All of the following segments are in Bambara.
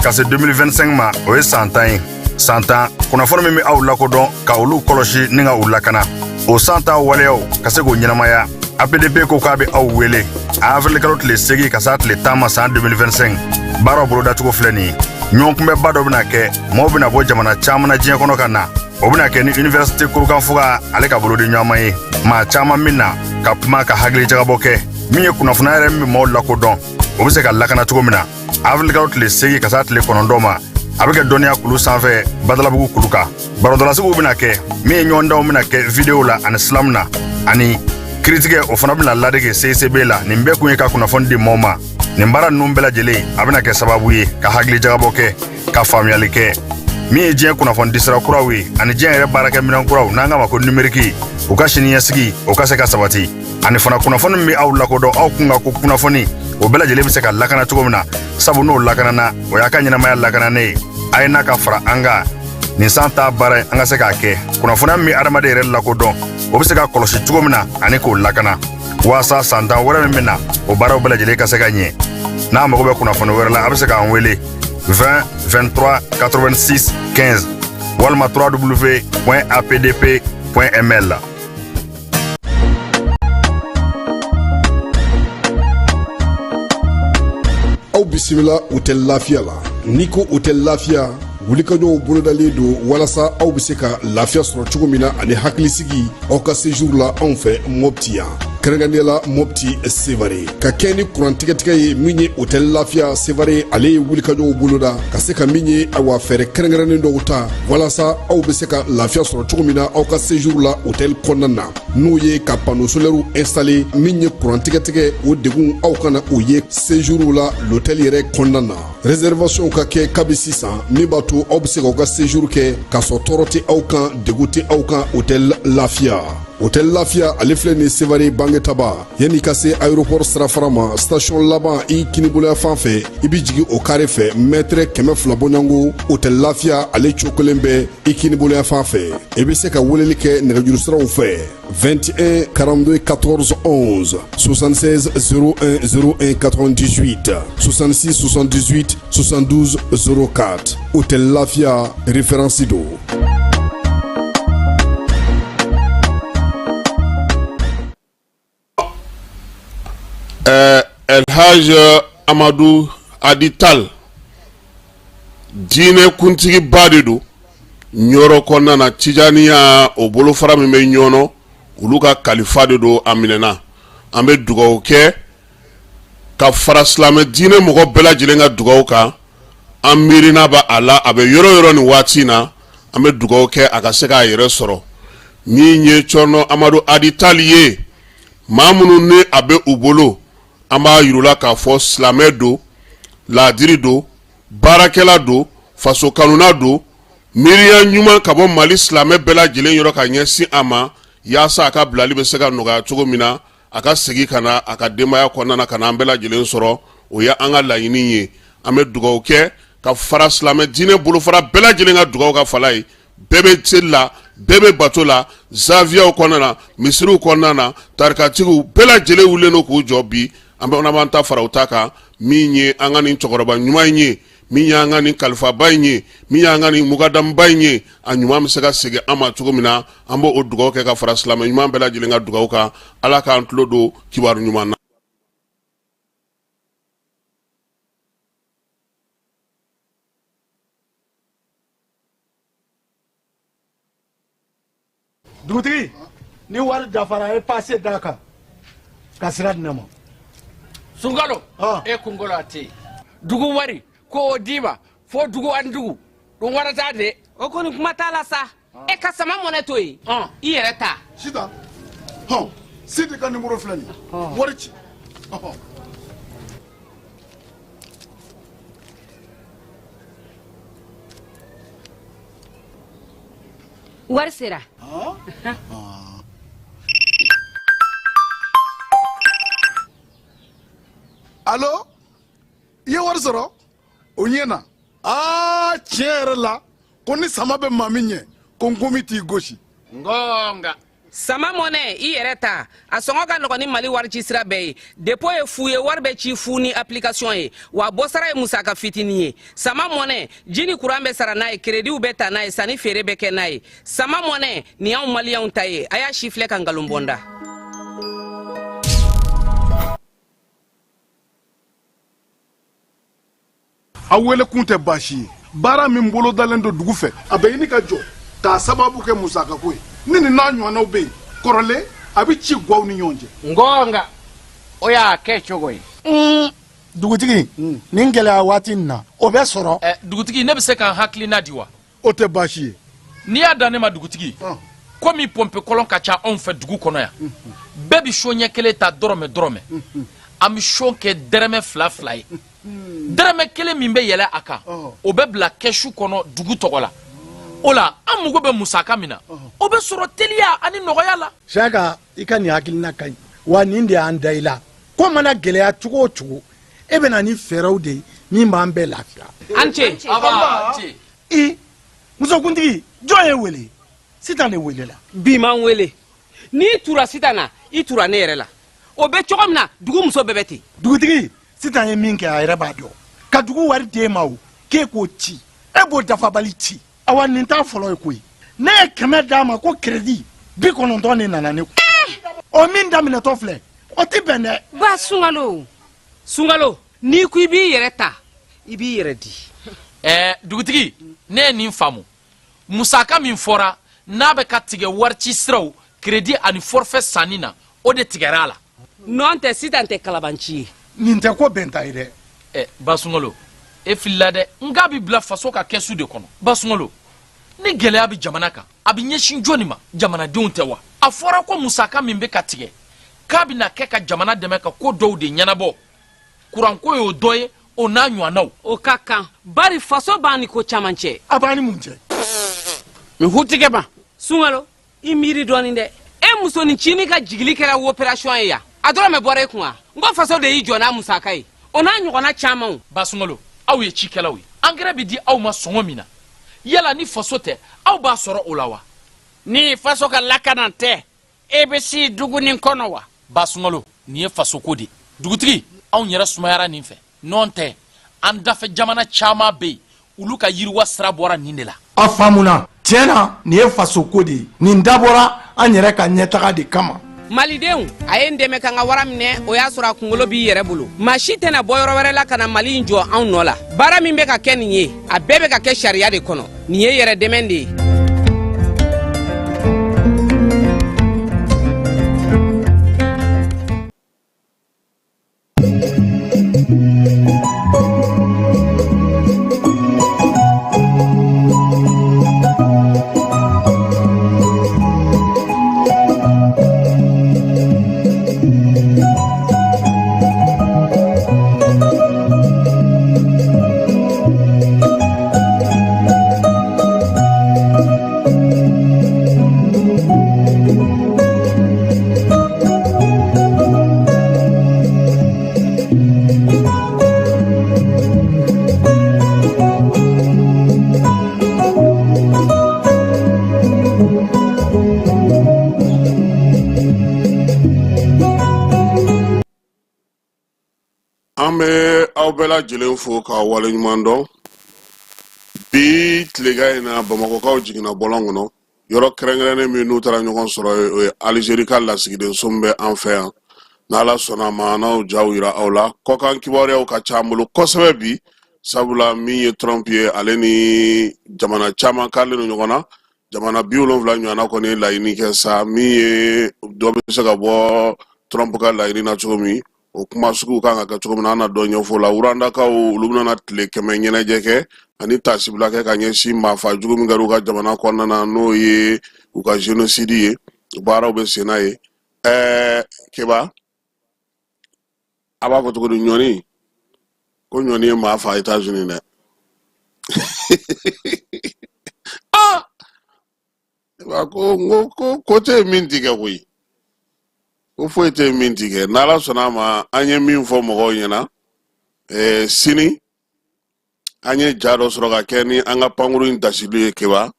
Ka se 2025 ma o ye santan kunnafoni min bɛ aw lakodɔn ka olu kɔlɔsi ni ka u lakana o santan waleyaw ka se k'o ɲɛnamaya APDP ko k'a bɛ aw wele a avril kalo tile 8 ka se tile 10 ma san 2025 baaraw bolodacogo filɛ nin ye ɲɔgɔnkunbɛba dɔ bɛna kɛ maaw bɛna bɔ jamana caman na diɲɛ kɔnɔ ka na o bɛna kɛ ni université kurukanfuga ale ka bolodi ɲɔgɔnma ye maa caman min na ka kuma ka hakili jagabɔ kɛ min ye kunnafoniya yɛrɛ min maaw lakodɔn o bɛ se ka lakana cogo min na avril kalo tile 8 ka se tile 9 ma a bɛ kɛ dɔnniya kulu sanfɛ badalabugu kulu kan barodɔlasigiw bɛna kɛ min ye ɲɔgɔndanw bɛna kɛ video la ani silamu na ani kiritigɛ o fana bɛna ladege CCB la nin bɛɛ kun ye ka kunnafoni di maaw ma nin baara ninnu bɛɛ lajɛlen a bɛna kɛ sababu ye ka hakili jagabɔ kɛ ka faamuyali kɛ min ye diɲɛ kunnafoni disira kuraw ye ani diɲɛ yɛrɛ baarakɛ minɛn kuraw n'an k'a ma ko numérique u ka siniɲɛsigi o ka se ka sabati ani fana kunnafoni min bɛ aw lakodɔn aw kun ka ko kunnafoni o bɛɛ lajɛlen bɛ se ka lakana cogo min na sabu n'o lakanana o y'a ka ɲɛnamaya lakananen ye a ye n'a ka fara an kan nin san ta baara an ka se k'a kɛ kunnafoniya min bɛ adamaden yɛrɛ lakodɔn o bɛ se ka kɔlɔsi cogo min na ani k'o lakana waasa santan wɛrɛ min bɛ na o baaraw bɛɛ lajɛlen ka se ka ɲɛ n'a mago bɛ kunnafoni wɛrɛ la a bɛ se k'an wele 20 23 86 15 walima www.apdp.ml. Aw bisimila hôtel Lafiya la n'i ko hôtel Lafiya wulikajɔw bolodalen don walasa aw bɛ se ka lafiya sɔrɔ cogo min na ani hakilisigi aw ka séjour la anw fɛ Mopti yan kɛrɛnkɛrɛnnenya la Mopti Sevare ka kɛ ni kurantigɛtigɛ ye min ye hôtel Lafiya Sevare ale ye wulikajɔw boloda ka se ka min ye awa fɛɛrɛ kɛrɛnkɛrɛnnen dɔw ta walasa aw bɛ se ka lafiya sɔrɔ cogo min na aw ka séjour la hôtel kɔnɔna na n'o ye ka panneau solaire installé min ye kurantigɛtigɛ o degun aw kana o ye séjour la l'hôtel yɛrɛ kɔnɔna na réservation ka kɛ kabi sisan min b'a to aw bɛ se k'aw ka séjour kɛ k'a sɔrɔ tɔɔrɔ tɛ aw kan degun tɛ aw kan hôtel Lafiya. Hôtel Lafiya ale filɛ nin Sevare bangetaba yanni ka se aéroport sirafara ma station laban i kiniboloya fan fɛ i bi jigi o kare fɛ mètre 200 bɔɲango hôtel Lafiya ale cokolen bɛ i kiniboloya fan fɛ i bɛ se ka weleli kɛ nɛgɛjuru siraw fɛ 21 42 14 11 76 01 01 98 66 78 72 04 hôtel Lafiya référence do. El Haj Amadou Adital diinɛ kuntigi ba de don ɲɔrɔ kɔnɔna na Tijaniya o bolofara min bɛ ɲɔnɔ olu ka kalifa de don a minɛna an bɛ dugawu kɛ ka fara silamɛ diinɛ mɔgɔ bɛɛ lajɛlen ka dugawu kan an miirina b'a a la a bɛ yɔrɔ yɔrɔ nin waati na an bɛ dugawu kɛ a ka se k'a yɛrɛ sɔrɔ min ye Cɔrɔnɔ Amadu Adital ye maa minnu ni a bɛ u bolo an b'a yirula k'a fɔ silamɛ don laadiri don baarakɛla don faso kanuna don miiriya ɲuman ka bɔ Mali silamɛ bɛɛ lajɛlen yɔrɔ ka ɲɛsin a ma yaasa a ka bilali bɛ se ka nɔgɔya cogo min na a ka segin ka na a ka denbaya kɔnɔna na ka na an bɛɛ lajɛlen sɔrɔ o ye an ka laɲini ye an bɛ dugawu kɛ ka fara silamɛ diinɛ bolofara bɛɛ lajɛlen ka dugawu ka fala ye bɛɛ bɛ seli la bɛɛ bɛ bato la zaviyaw kɔnɔna na misiriw kɔnɔna na tarikatigiw bɛɛ lajɛlen wulilen don k'u jɔ bi an b'an ta fara u ta kan min ye an ka nin cɛkɔrɔba ɲuman in ye min ye an ka nin kalifaba in ye min ye an ka nin mukadamba in ye a ɲuman bɛ se ka segin an ma cogo min na an b'o o dugawu kɛ ka fara silamɛ ɲuman bɛɛ lajɛlen ka dugawu kan ala k'an tulo don kibaru ɲuman na. dugutigi ni wari dafara e passe d'a kan ka sira di ne ma. Sunkalo e kunkolo ate dugu wari ko diba fo dugu an dugu don warata de o koni kuma t'a la sa e ka sama mɔnɛ to yen i yɛrɛ ta sita hɔn sidi ka numéro filɛ nin wari ci wari sera allo i ye wari sɔrɔ o ɲɛna tiɲɛ yɛrɛ la ko ni sama bɛ maa min ɲɛ ko n komi t'i gosi ngonga sama mɔnɛ i yɛrɛ ta a sɔngɔ ka nɔgɔ ni mali warici sira bɛɛ ye depo ye fu ye wari bɛ ci fu ni application ye wa bɔsara ye musaka fitinin ye sama mɔnɛ ji ni kuran bɛ sara n'a ye krediw bɛ ta n'a ye sanni feere bɛ kɛ n'a ye sama mɔnɛ nin y'anw maliyɛnw ta ye a y'a si filɛ ka nkalon bɔnda a wele kun tɛ baasi ye baara min bolo dalen don dugu fɛ a bɛ ɲini ka jɔ k'a sababu kɛ musakako ye ni nin n'a ɲɔgɔnnaw bɛ yen kɔrɔlen a bɛ ci guwaw ni ɲɔgɔn cɛ ngonga o y'a kɛ cogo ye dugutigi nin gɛlɛya waati nin na o bɛ sɔrɔ dugutigi ne bɛ se k'an hakilina di wa o tɛ baasi ye n'i y'a dan ne ma dugutigi komi pɔnpe kɔlɔn ka ca anw fɛ dugu kɔnɔ yan bɛɛ bɛ so ɲɛ kelen ta dɔrɔmɛ an bɛ so kɛ dɛrɛmɛ fila ye dɛrɛmɛ kelen min bɛ yɛlɛ a kan o bɛ bila kɛsu kɔnɔ dugu tɔgɔ la o la an mago bɛ musaka min na o bɛ sɔrɔ teliya ani nɔgɔya la saka i ka nin hakilina ka ɲi wa nin de y'an da i la ko mana gɛlɛya cogo o cogo e bɛ na ni fɛɛrɛw de ye min b'an bɛɛ lafiya an ce i musokuntigi jɔn ye wele sitan de wele la bi m'an wele n'i tura sitan na i tura ne yɛrɛ la o bɛ cogo min na dugu muso bɛɛ bɛ ten dugutigi sitan ye min kɛ a yɛrɛ b'a dɔn ka dugu wari d'e ma o k'e k'o ci e b'o dafabali ci awa nin t'a fɔlɔ ye koyi ne ye 100 d'a ma ko crédit 90 de nana ne kun o min daminɛtɔ filɛ o tɛ bɛn dɛ ba sunkalo n'i ko i b'i yɛrɛ ta i b'i yɛrɛ di dugutigi ne ye nin faamu musaka min fɔra n'a bɛ ka tigɛ warici siraw crédit ani forfait sanni na o de tigɛra a la nɔn tɛ sitan tɛ kalabanci ye nin tɛ ko bɛn ta ye dɛ basungalo e filila dɛ nka bi bila faso ka kɛsu de kɔnɔ basungalo ni gɛlɛya bi jamana kan a bi ɲɛsin jɔnni ma jamanadenw tɛ wa a fɔra ko musaka min bɛ ka tigɛ k'a bɛna kɛ ka jamana dɛmɛ ka ko dɔw de ɲɛnabɔ kuranko y'o dɔ ye o n'a ɲɔgɔnnaw o ka kan bari faso b'an ni ko caman cɛ a b'an ni mun cɛ nin hutigɛ ma sunkalo i miiri dɔɔnin dɛ e musonincinin ka jigili kɛra opération ye yan a dɔrɔn bɛ bɔra e kun wa n ko faso de y'i jɔ n'a musaka ye o n'a ɲɔgɔnna camanw basungalo aw ye cikɛlaw ye engrais bi di aw ma sɔngɔ min na yala ni faso tɛ aw b'a sɔrɔ o la wa ni faso ka lakana tɛ e bɛ si dugu nin kɔnɔ wa basungalo nin ye faso ko de dugutigi anw yɛrɛ sumayara nin fɛ nɔn tɛ an dafɛ jamana caman bɛ yen olu ka yiriwa sira bɔra nin de la a faamuna tiɲɛ na nin ye faso ko de ye nin dabɔra an yɛrɛ ka ɲɛtaga de kama malidenw a ye n dɛmɛ ka n ka wara minɛ o y'a sɔrɔ a kunkolo b'i yɛrɛ bolo maa si tɛna bɔ yɔrɔ wɛrɛ la ka na mali in jɔ anw nɔ la baara min bɛ ka kɛ nin ye a bɛɛ bɛ ka kɛ sariya de kɔnɔ nin ye yɛrɛ dɛmɛ de ye an bɛ aw bɛɛ lajɛlen fo k'aw waleɲuman dɔn bi tilega in na bamakɔkaw jiginna bɔlɔn kɔnɔ yɔrɔ kɛrɛnkɛrɛnnen min n'u taara ɲɔgɔn sɔrɔ o ye alizeri ka lasigiden so min bɛ an fɛ yan n'ala sɔnna ma n'aw jaw yira aw la kɔkan kibaruyaw ka ca an bolo kosɛbɛ bi sabula min ye Trump ye ale ni jamana caman k'ale no ɲɔgɔn na jamana 70 ɲɔgɔnna kɔni ye laɲini kɛ sa min ye dɔ bɛ se ka bɔ Trump ka laɲini na cogo min o kuma sugu kan ka cogo min na dɔ ɲɛfɔ la urandakaw olu bɛna tile 100 ɲɛnajɛ kɛ ani tasibila kɛ ka ɲɛsin maafa jugu min kɛra u ka jamana kɔnɔna na n'o ye u ka génocide ye baaraw bɛ sen n'a ye Keba a b'a fɔ cogo di ɲɔni ko ɲɔni ye maa fa États-Unis dɛ ko tɛ min tigɛ koyi ko foyi tɛ min tigɛ n'Ala sɔnna ma an ye min fɔ mɔgɔw ɲɛna sini an ye ja dɔ sɔrɔ ka kɛ ni an ka pankuru in dasili ye Keba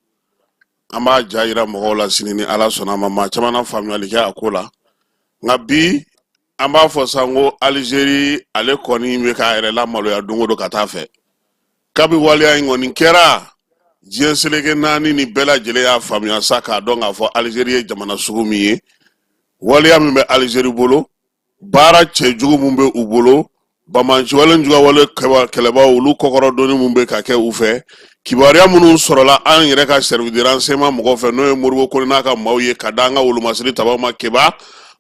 an b'a ja yira mɔgɔw la sini ni Ala sɔnna ma maa caman na faamuyali kɛ a ko la nka bi an b'a fɔ san ko Algérie ale kɔni bɛ k'a yɛrɛ lamaloya don o don ka taa fɛ kabi waleya in kɔni kɛra diɲɛ seleke 4 ni bɛɛ lajɛlen y'a faamuya sa k'a dɔn k'a fɔ Algérie ye jamana sugu min ye waleya min bɛ Algérie bolo baara cɛjugu min bɛ u bolo bamanci wale juga wale kɛlɛbaw olu kɔkɔrɔ doni min bɛ ka kɛ u fɛ kibaruya minnu sɔrɔla an yɛrɛ ka service de renseignement mɔgɔ fɛ n'o ye Modibo Kone n'a ka maaw ye ka da an ka wolomasiri tabaw ma Keba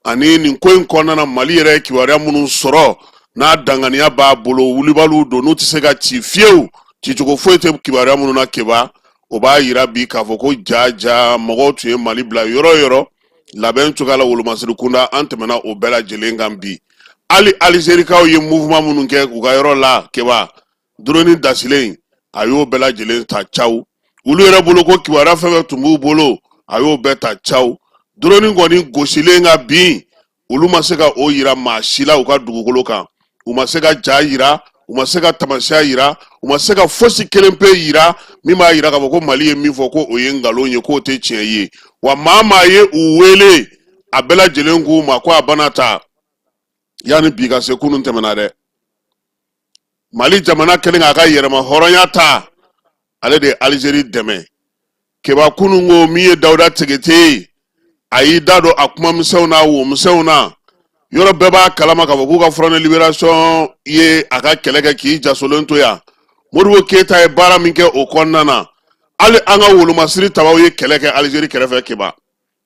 ani nin ko in kɔnɔna na Mali yɛrɛ kibaruya minnu sɔrɔ n'a danganiya b'a bolo wulibaliw don n'u tɛ se ka ci fiyewu cicogo foyi tɛ kibaruya minnu na Keba o b'a yira bi k'a fɔ ko ja mɔgɔw tun ye Mali bila yɔrɔ yɔrɔ labɛn cogoya la wolomasiri kunda an tɛmɛna o bɛɛ lajɛlen kan bi hali Algérikaw ye mouvement minnu kɛ u ka yɔrɔ la Keba drone dasilen a y'o bɛɛ lajɛlen ta caw olu yɛrɛ bolo ko kibaruya fɛn fɛn tun b'u bolo a y'o bɛɛ ta caw drone kɔni gosilen ka bin olu ma se ka o yira maa si la u ka dugukolo kan u ma se ka ja yira u ma se ka tamasiya yira u ma se ka fosi kelen pe yira min b'a yira k'a fɔ ko Mali ye min fɔ ko o ye ngalon ye k'o tɛ tiɲɛ ye wa maa ye u wele a bɛɛ lajɛlen k'u ma ko a bana ta yani bi ka se kunun tɛmɛna dɛ Mali jamana kelen k'a ka yɛrɛma hɔrɔnya ta ale de Algérie dɛmɛ Keba kunun ko min ye Dawuda Tegete a y'i da don a kuma misɛnw na wo misɛnw na yɔrɔ bɛɛ b'a kalama k'a fɔ k'u ka Front de Libération ye a ka kɛlɛ kɛ k'i jasolen to yan Modibo Keyita ye baara min kɛ o kɔnɔna na hali an ka wolomasiri tabaw ye kɛlɛ kɛ Algérie kɛrɛfɛ Keba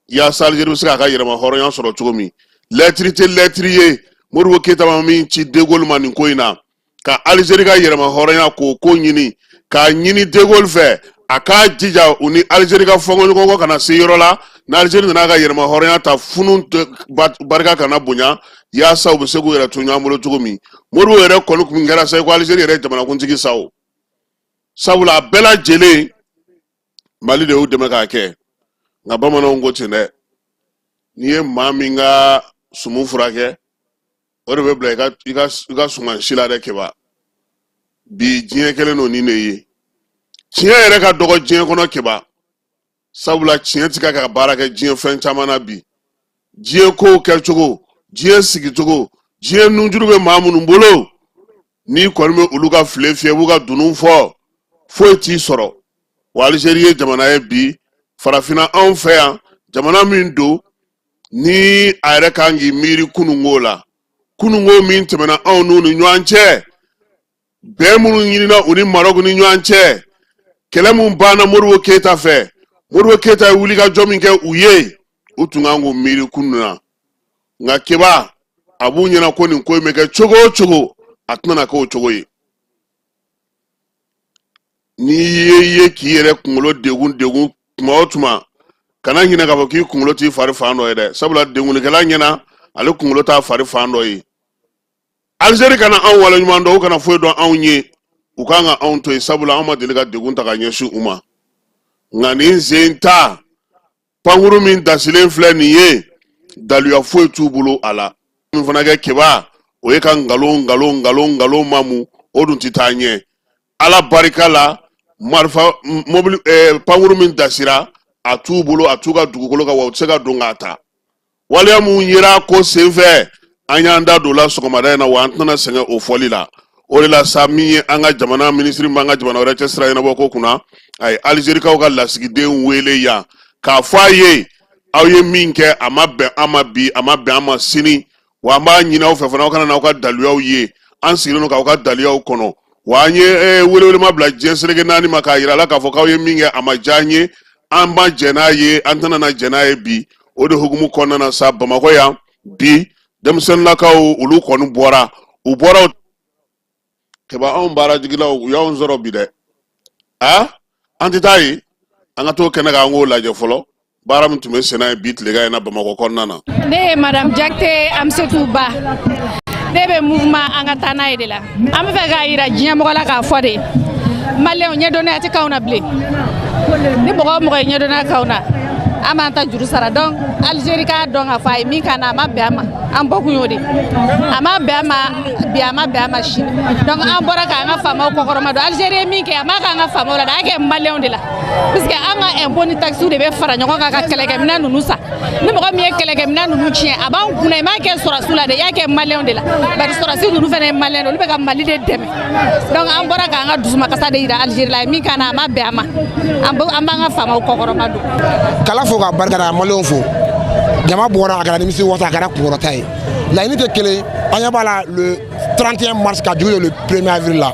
yaasa Algérie bɛ se k'a ka yɛrɛma hɔrɔnya sɔrɔ cogo min lɛtiri tɛ lɛtiri ye Modibo Keyita ma min ci De Gaulle ma nin ko in na ka Algérie ka yɛrɛma hɔrɔnya k'o ko ɲini k'a ɲini De Gaulle fɛ a k'a jija u ni Algérie ka fɔnkɔɲɔgɔnkɔ kana se yɔrɔ la ni Algérie nana ka yɛrɛma hɔrɔnya ta funu barika kana bonya yaasa u bɛ se k'u yɛrɛ to ɲɔgɔn bolo cogo min Modibo yɛrɛ kɔni kun kɛra sa ko Algérie yɛrɛ jamanakuntigi sa o sabula a bɛɛ lajɛlen Mali de y'u dɛmɛ k'a kɛ nka bamananw ko ten dɛ n'i ye maa min ka sumu furakɛ o de bɛ bila i ka suman si la dɛ Keba bi diɲɛ kelen n'o ni ne ye tiɲɛ yɛrɛ ka dɔgɔ diɲɛ kɔnɔ Keba sabula tiɲɛ tɛ ka baara kɛ diɲɛ fɛn caman na bi diɲɛ kow kɛcogo diɲɛ sigicogo diɲɛ nunjuru bɛ maa minnu bolo n'i kɔni bɛ olu ka file fiyɛ b'u ka dunun fɔ foyi t'i sɔrɔ wa Algérie ye jamana ye bi farafinna anw fɛ yan jamana min don ni a yɛrɛ kan k'i miiri kununko la kununko min tɛmɛna anw n'u ni ɲɔgɔn cɛ bɛn minnu ɲinina u ni Maroc ni ɲɔgɔn cɛ kɛlɛ min banna Modibo Keyita fɛ Modibo Keyita ye wulikajɔ min kɛ u ye u tun kan k'u miiri kunun na nka Keba a b'u ɲɛna ko nin ko in bɛ kɛ cogo o cogo a tɛna na kɛ o cogo ye n'i ye k'i yɛrɛ kunkolo degun tuma o tuma kana ɲinɛ k'a fɔ k'i kunkolo t'i fari fan dɔ ye dɛ sabula degunikɛla ɲɛna ale kunkolo t'a fari fan dɔ ye Algérie kana anw waleɲuman dɔn u kana foyi dɔn anw ye u kan ka anw to yen sabula anw ma deli ka degun ta ka ɲɛsin u ma nka nin sen ta pankuru min dasilen filɛ nin ye daluya foyi t'u bolo a la min fana kɛ Keba o ye ka ngalon mamu o dun tɛ taa ɲɛ Ala barika la marifa mobili pankuru min dasira a t'u bolo a t'u ka dugukolo kan wa u tɛ se ka don k'a ta waleya mun yera ko senfɛ an y'an da don la sɔgɔmada in na wa an tɛna sɛgɛn o fɔli la o de la sa min ye an ka jamana minisiri min b'an ka jamana wɛrɛ cɛ sira ɲɛnabɔ ko kunna a ye Algérikaw ka lasigiden wele yan k'a fɔ a ye aw ye min kɛ a ma bɛn an ma bi a ma bɛn an ma sini wa an b'a ɲini aw fɛ fana aw kana n'aw ka daluyaw ye an sigilen don k'aw ka daluyaw kɔnɔ wa an ye welewelema bila diɲɛ seleke 4 ma k'a yira a la k'a fɔ k'aw ye min kɛ a ma diya an ye an b'a jɛ n'a ye an tɛna na jɛ n'a ye bi o de hukumu kɔnɔna na sa Bamakɔ yan bi denmisɛnninakaw olu kɔni bɔra u bɔra kɛba anw baarajigilaw u y'anw sɔrɔ bi dɛ an tɛ taa ye an ka t'o kɛnɛ kan an k'o lajɛ fɔlɔ baara min tun bɛ senna ye bi tilegan in na Bamakɔ kɔnɔna na. Ne ye madame Jakite Amsetu Ba ne bɛ mouvement an ka taa n'a ye de la an bɛ fɛ k'a yira diɲɛ mɔgɔ la k'a fɔ de maliyɛnw ɲɛdɔnnenya tɛ k'anw na bilen ni mɔgɔ o mɔgɔ ye ɲɛdɔnnenya k'anw na an b'an ta juru sara donc Algérie k'a dɔn k'a fɔ a ye min ka na a ma bɛn a ma an bɔkun y'o de a ma bɛn a ma bi a ma bɛn a ma sini donc an bɔra k'an ka faamaw kɔkɔrɔma don Algérie ye min kɛ a ma k'an ka faamaw la dɛ a y'a kɛ maliyɛnw de la puisque an ka impôt ni taxe de bɛ fara ɲɔgɔn kan ka kɛlɛkɛminɛn ninnu san ni mɔgɔ min ye kɛlɛkɛminɛn ninnu tiɲɛ a b'an kunna i m'a kɛ sɔrɔsiw la dɛ i y'a kɛ maliyɛnw de la bari sɔrɔsi ninnu fana ye maliyɛn de olu bɛ ka Mali de dɛmɛ donc an bɔra k'an ka dusumakasa de yira Algérie la min ka na a ma bɛn a ma an b'an ka faamaw kɔkɔrɔma don. Kala fo ka barika da maliyɛnw fo jama bɔra a kɛra nimisi wasa a kɛra kunkɔrɔta ye laɲini tɛ kelen an ɲɛ b'a la le 31 mars ka jugu le 1er avril la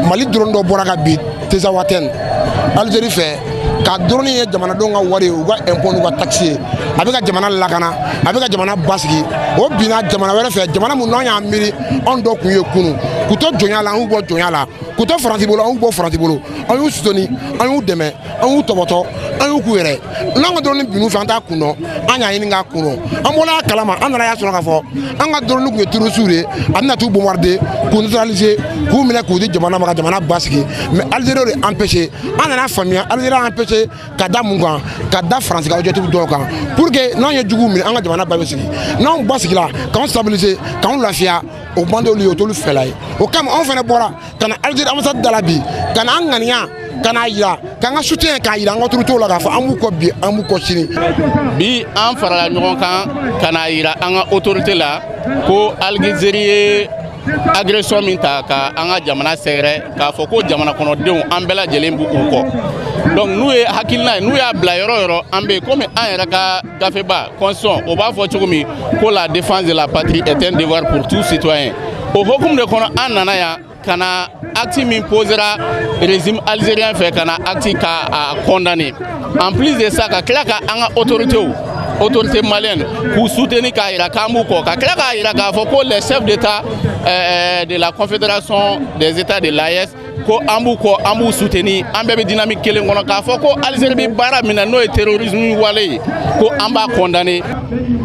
Mali drone dɔ bɔra ka bin Tezawaten Algérie fɛ ka drone ye jamanadenw ka wari u ka impôt n'u ka taxe ye a bɛ ka jamana lakana a bɛ ka jamana basigi o binna jamana wɛrɛ fɛ jamana mun n'an y'a miiri anw dɔ kun ye kunun k'u to jɔnya la an y'u bɔ jɔnya la k'u to Faransi bolo an y'u bɔ Faransi bolo an y'u soutenu an y'u dɛmɛ an y'u tɔbɔtɔ an y'u k'u yɛrɛ n'an ka drone binnu fɛ an t'a kun dɔn an y'a ɲini k'a kun dɔn an bɔra a kalama an nana y'a sɔrɔ k'a fɔ an ka drone kun ye terroriste de a bɛna t'u bombarder k'u neutraliser k'u minɛ k'u di jamana ma ka jamana basigi mais Algérie de empêché an nana faamuya Algérie a empêché ka da mun kan ka da Faransi ka objectif dɔw kan pour que n'anw ye juguw minɛ an ka jamana bɛɛ bɛ sigi n'anw basigila k'anw stabiliser k'anw lafiya o bandolu ye o t'olu fɛla ye o kama anw fana bɔra ka na Algérie ambassade da la bi ka na an ŋaniya ka n'a yira k'an ka soutien k'a yira an ka autorités la k'a fɔ an b'u kɔ bi an b'u kɔ sini. bi an farala ɲɔgɔn kan ka n'a yira an ka autorité la ko Algérie ye agression min ta ka an ka jamana sɛgɛrɛ k'a fɔ ko jamana kɔnɔdenw an bɛɛ lajɛlen b'u kɔ donc n'u ye hakilina ye n'u y'a bila yɔrɔ o yɔrɔ an bɛ yen komi an yɛrɛ ka gafeba constitution o b'a fɔ cogo min ko la défense de la patrie est un devoir pour tout citoyen o hokumu de kɔnɔ an nana yan ka na acte min posera régime algérien fɛ ka na acte k'a condamner en plus de ça ka tila ka an ka autorité malienne k'u soutenir k'a yira k'an b'u kɔ ka tila k'a yira k'a fɔ ko les chefs d'état de la confédération des états de l'AES ko an b'u kɔ an b'u soutenir an bɛɛ bɛ dynamique kelen kɔnɔ k'a fɔ ko Algérie bɛ baara min na n'o ye terrorisme wale ye ko an b'a condamner.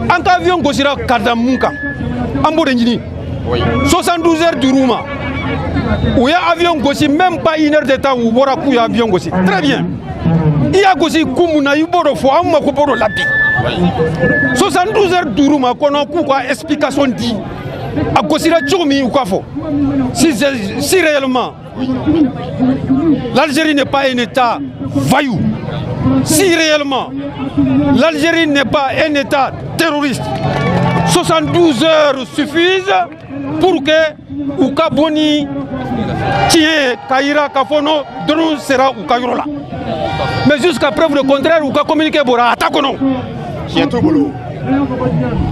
an ka avion gosira ka da mun kan an b'o de ɲini 72 heures d'uruma ma u ye avion gosi même pas 1 heure de temps u bɔra k'u ye avion gosi très bien i y'a gosi kun mun na i b'o de fɔ an mako b'o de la bi 72 heures d'uruma ma kɔnɔ k'u ka explication di a gosira cogo min u k'a fɔ si réellement l'Algérie n'est pas un état voyou si réellement l'Algérie n'est pas un état terroriste 72 heures suffisent pour que u ka bɔ ni tiɲɛ ka yira k'a fɔ non drone sera u ka yɔrɔ la mais jusqu'à preuve du contraire u ka communiqué bɔra a t'a kɔnɔ tiɲɛ t'u bolo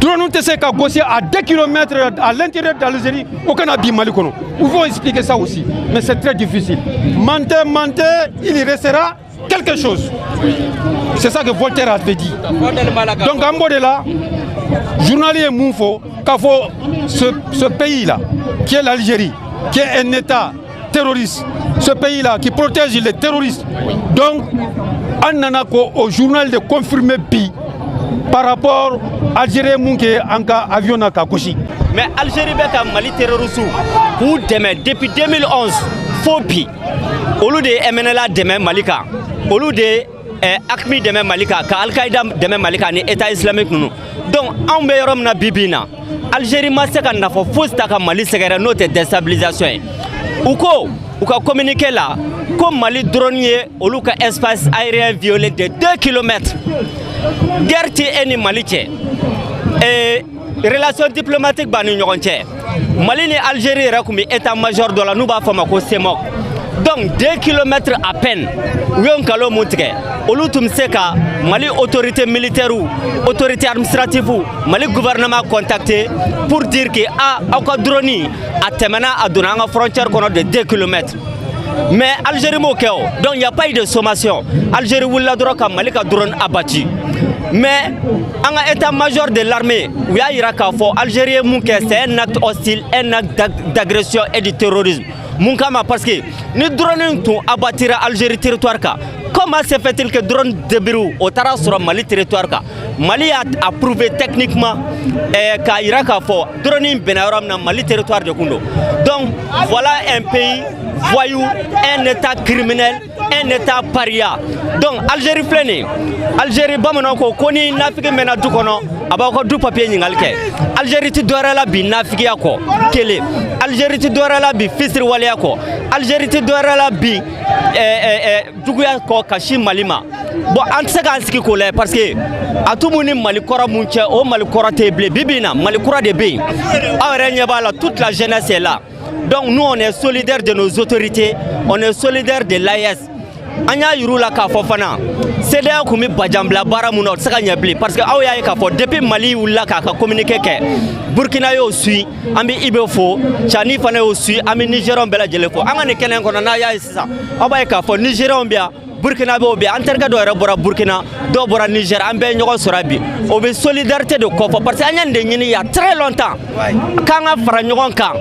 drone tɛ se ka gosi à 2 kilomètres à l'intérieur d'Algérie o kana bi Mali kɔnɔ ils vont expliquer ça aussi mais c'est très difficile mentez il y restera quelque chose c'est ça que Voltaire avait dit donc en bas de là journalier mun fɔ k'a fɔ ce pays là qui est l'Algérie qui est un état terroriste ce pays là qui protège les terroristes donc an nana ko au journal de confirmer bi par rapport à Algérie mun kɛ an ka avion na ka gosi mais Algérie bɛ ka Mali terroriste k'u dɛmɛ depuis 2011 fo bi olu de ye MNLA dɛmɛ Mali kan olu de AQMI dɛmɛ Mali kan ka Al-Qaïda dɛmɛ Mali kan ni état islamique ninnu donc anw bɛ yɔrɔ min na bi bi in na Algérie ma se ka nafa fosi ta ka Mali sɛgɛrɛ n'o tɛ déstabilisation ye u ko u ka communiqué la ko Mali drone ye olu ka espace aérien violé de 2 kilomètres guerre ti e ni Mali cɛ relation diplomatique b'a ni ɲɔgɔn cɛ Mali ni Algérie yɛrɛ kun bɛ état major dɔ la n'u b'a fɔ ma ko CEMOC donc 2 kilomètres à peine u ye nkalon mun tigɛ olu tun bɛ se ka Mali autorité militaire autorité administrative Mali gouvernement contacté pour dire que aw ka drone a tɛmɛna a donna an ka frontière kɔnɔ de 2 kilomètres Mais Algérie m'o kɛ o. Donc il n'y a pas eu de sommation. Algérie wulila dɔrɔn ka Mali ka drone abattu. Mais en état-major de l'armée, il y a Algérie c'est un acte hostile, un acte d'agression et de terrorisme. Parce que ni drone tout abattira Algérie territoire ka. Comment se fait-il que drone débiru au Tara sur Mali territoire ka? Mali a approuvé techniquement ka Iraka fo drone benaram na Mali territoire de Kundo. Donc voilà un pays voyou, un état criminel, un état paria. Donc Algérie flène, Algérie bamana ko koni nafiki mena du kono abako du papier ningalke. Algérie ti dora la bi nafiki yako kele. Algérie ti dora la bi fisri wale yako. Algérie ti dora la bi duguya ko kashi malima. Bon antse ka ansiki ko le parce que atumuni malikora munche o malikora teble bibina malikora de be. Awre nyebala toute la jeunesse est là. Donc nous on est solidaires de nos autorités, on est solidaires de l'AES. Anya yurula ka fofana. CEDEAO kumi bajambla bara munot saka nyabli parce que awya ka fo depuis Mali wula ka communiquer ke Burkina yo sui ambi ibefo chani fana yo sui ambi Nigeria bela jelefo anga ne kenen kono na ya sisa abay ka fo Nigeria bia Burkina be obi anterga do era bora Burkina do bora Niger ambe nyoko sorabi obi solidarité de kofo parce que anya ndé nyini ya très longtemps kanga fara nyokon kan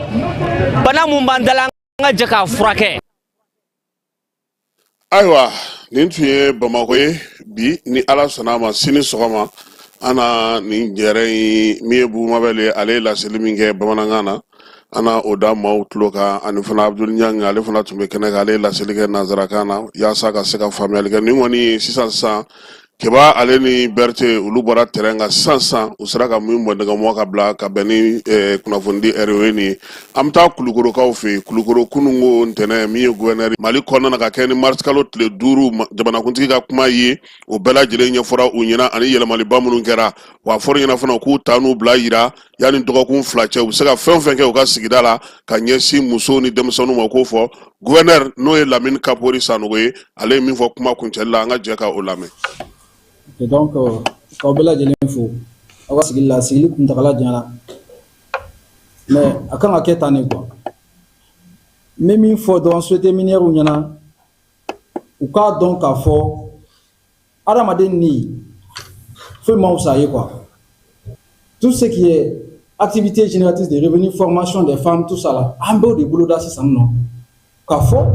bana mumbandala nga jaka frake. Ayiwa nin tun ye Bamakɔ ye bi ni Ala sɔnna a ma sini sɔgɔma ana nin jɛrɛ in min ye Bubumabɛli ale ye laseli min kɛ bamanankan na ana o da maaw tulo kan ani fana Abdul Ɲang ale fana tun bɛ kɛnɛ kan ale ye laseli kɛ nanzarakan na yaasa ka se ka faamuyali kɛ nin kɔni sisan Keba ale ni Berete olu bɔra terrain kan sisan u sera ka mun bɔ nɛgɛmɔgɔ ka bila ka bɛn ni kunnafoni di ROE ni an bɛ taa Kulukorokaw fɛ yen Kulukoro kunun ko ntɛnɛn min ye gouverneur Mali kɔnɔna na ka kɛ ni mars kalo tile 5 jamanakuntigi ka kuma ye o bɛɛ lajɛlen ɲɛfɔra u ɲɛna ani yɛlɛmaliba minnu kɛra wa fɔra ɲɛna fana k'u ta n'u bila yira yanni dɔgɔkun 2 cɛ u bɛ se ka fɛn o fɛn kɛ u ka sigida la ka ɲɛsin musow ni denmisɛnninw ma k'o fɔ gouverneur n'o ye Lamini Kapori Sanogo ye ale ye min fɔ kuma kuncɛli la an ka jɛ ka o lamɛn. Et donc, quand on a des infos, on va seguir la série comme t'as la mais à quand à quelle année quoi? Même une fois dans ce séminaire où il y en a, ou quand donc à fort, Aramadeni, fait moi ça y est quoi. Tout ce qui est activité génératrice de revenus, formation des femmes, tout ça là, un peu de boulot d'assistance non. Qu'à fort,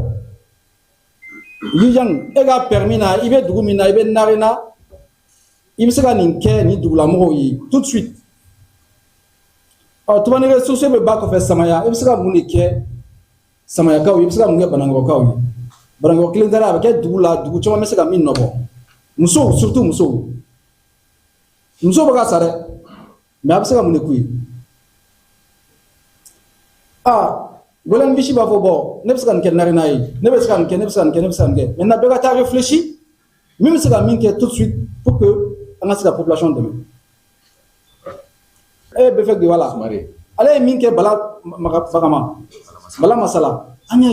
il y a un permis na, il y a du mina, il y a narina. Il se gagne ni doula moroyi tout de suite. Alors tu vas ne ressourcer le bac of samaya. Il se gagne munike samaya kawi. Il se gagne munike banango kawi. Banango kilendara avec doula doula. Tu vas me se gagne nobo. Muso surtout muso. Muso baga sare. Mais il se gagne munekui. Ah, golan bishi ba fobo. Ne se gagne kenari nai. Ne se gagne ne se gagne. Maintenant bega ta réfléchi. Même se gagne munike tout de suite pour que on a la population demain. Eh befek de wala. Allez minke bala magama. Bala masala. Anya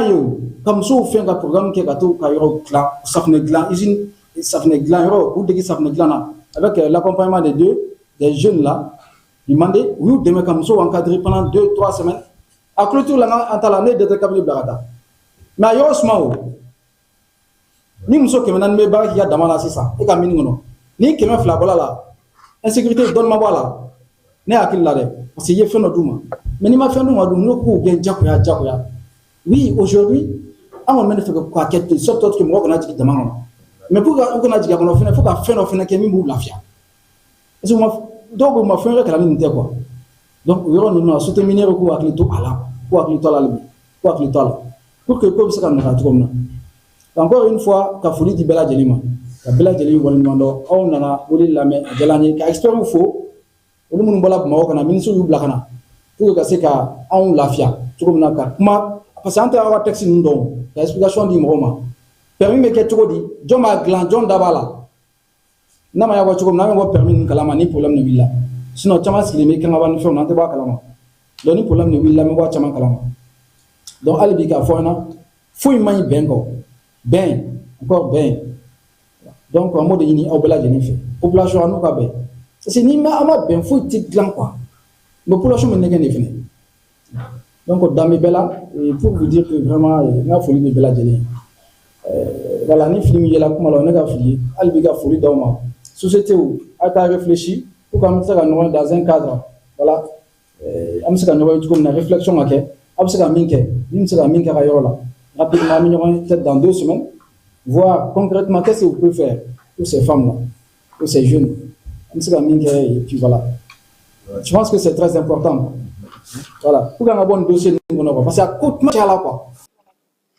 you. Comme so fait un programme qui est gâteau kairo clan, safne glan, usine safne glan ro ou de safne glan avec l'accompagnement des jeunes là. Demandez oui demain comme so encadré pendant 2-3 semaines. À clôture la en l'année de câble blagata. Mais yo smao. Ni muso kɛmɛ naani bɛ baara k'i ka dama la sisan e ka mini kɔnɔ ni kɛmɛ fila bɔla la insécurité dɔnni ma bɔ a la ne hakili la dɛ parce que i ye fɛn dɔ d'u ma mais n'i ma fɛn d'u ma dun n'o k'u gɛn jagoya oui aujourd'hui an kɔni bɛ ne fɛ k'a kɛ ten sorte que mɔgɔ kana jigin dama kɔnɔ mais pour que u kana jigin a kɔnɔ fɛnɛ fo ka fɛn dɔ fɛnɛ kɛ min b'u lafiya parce que dɔw bɛ u ma fɛn wɛrɛ kalan ni nin tɛ quoi donc o yɔrɔ ninnu na soutenir k'u hakili to a la k'u hakili to a la k'u hakili to a la pour que ko bɛ se ka nɔgɔya cogo min na. Encore une fois, ka foli di bela jelima ka bela jeli walimondo aw nana woli lame jalani ka expert fo olu munun bala Bamakɔ kana ministre yu bila kana pour que se ka anw lafiya cogo min na ka kuma parce que an tɛ aw ka texte ninnu dɔn ka explication di mɔgɔw ma permis bɛ kɛ cogo di jɔn b'a dilan jɔn da b'a la n'a ma y'a fɔ cogo min na an bɛ bɔ permis ninnu kalama ni problème de wulila sinon caman sigilen bɛ kangaba ni fɛnw na an tɛ bɔ a kalama donc ni problème de wulila an bɛ bɔ a caman kalama donc hali bi k'a fɔ an na foyi man ɲi bɛn kɔ. Ben, encore ben. Donc, en mode ini, au bela jennifer. Population, nous, ka ben. C'est ni ma ben, faut être grand, quoi. Mais population, me n'est pas. Donc, dans mes bella, et pour vous dire que vraiment, il a folie de bella gelée. Voilà, ni film, il y a la comme on a folie, albiga folie d'homme. Société où, à ta réfléchi, pour qu'on ça dans un cadre. Voilà, on se gagne une réflexion à quai, on se gagne minke rayola. Rapidement, peut-être dans 2 semaines, voir concrètement qu'est-ce que vous pouvez faire pour ces femmes-là, pour ces jeunes. On se gagne et puis voilà. Je pense que c'est très important. Voilà, pour qu'on ait un bon dossier, parce que ça coûte mal là quoi.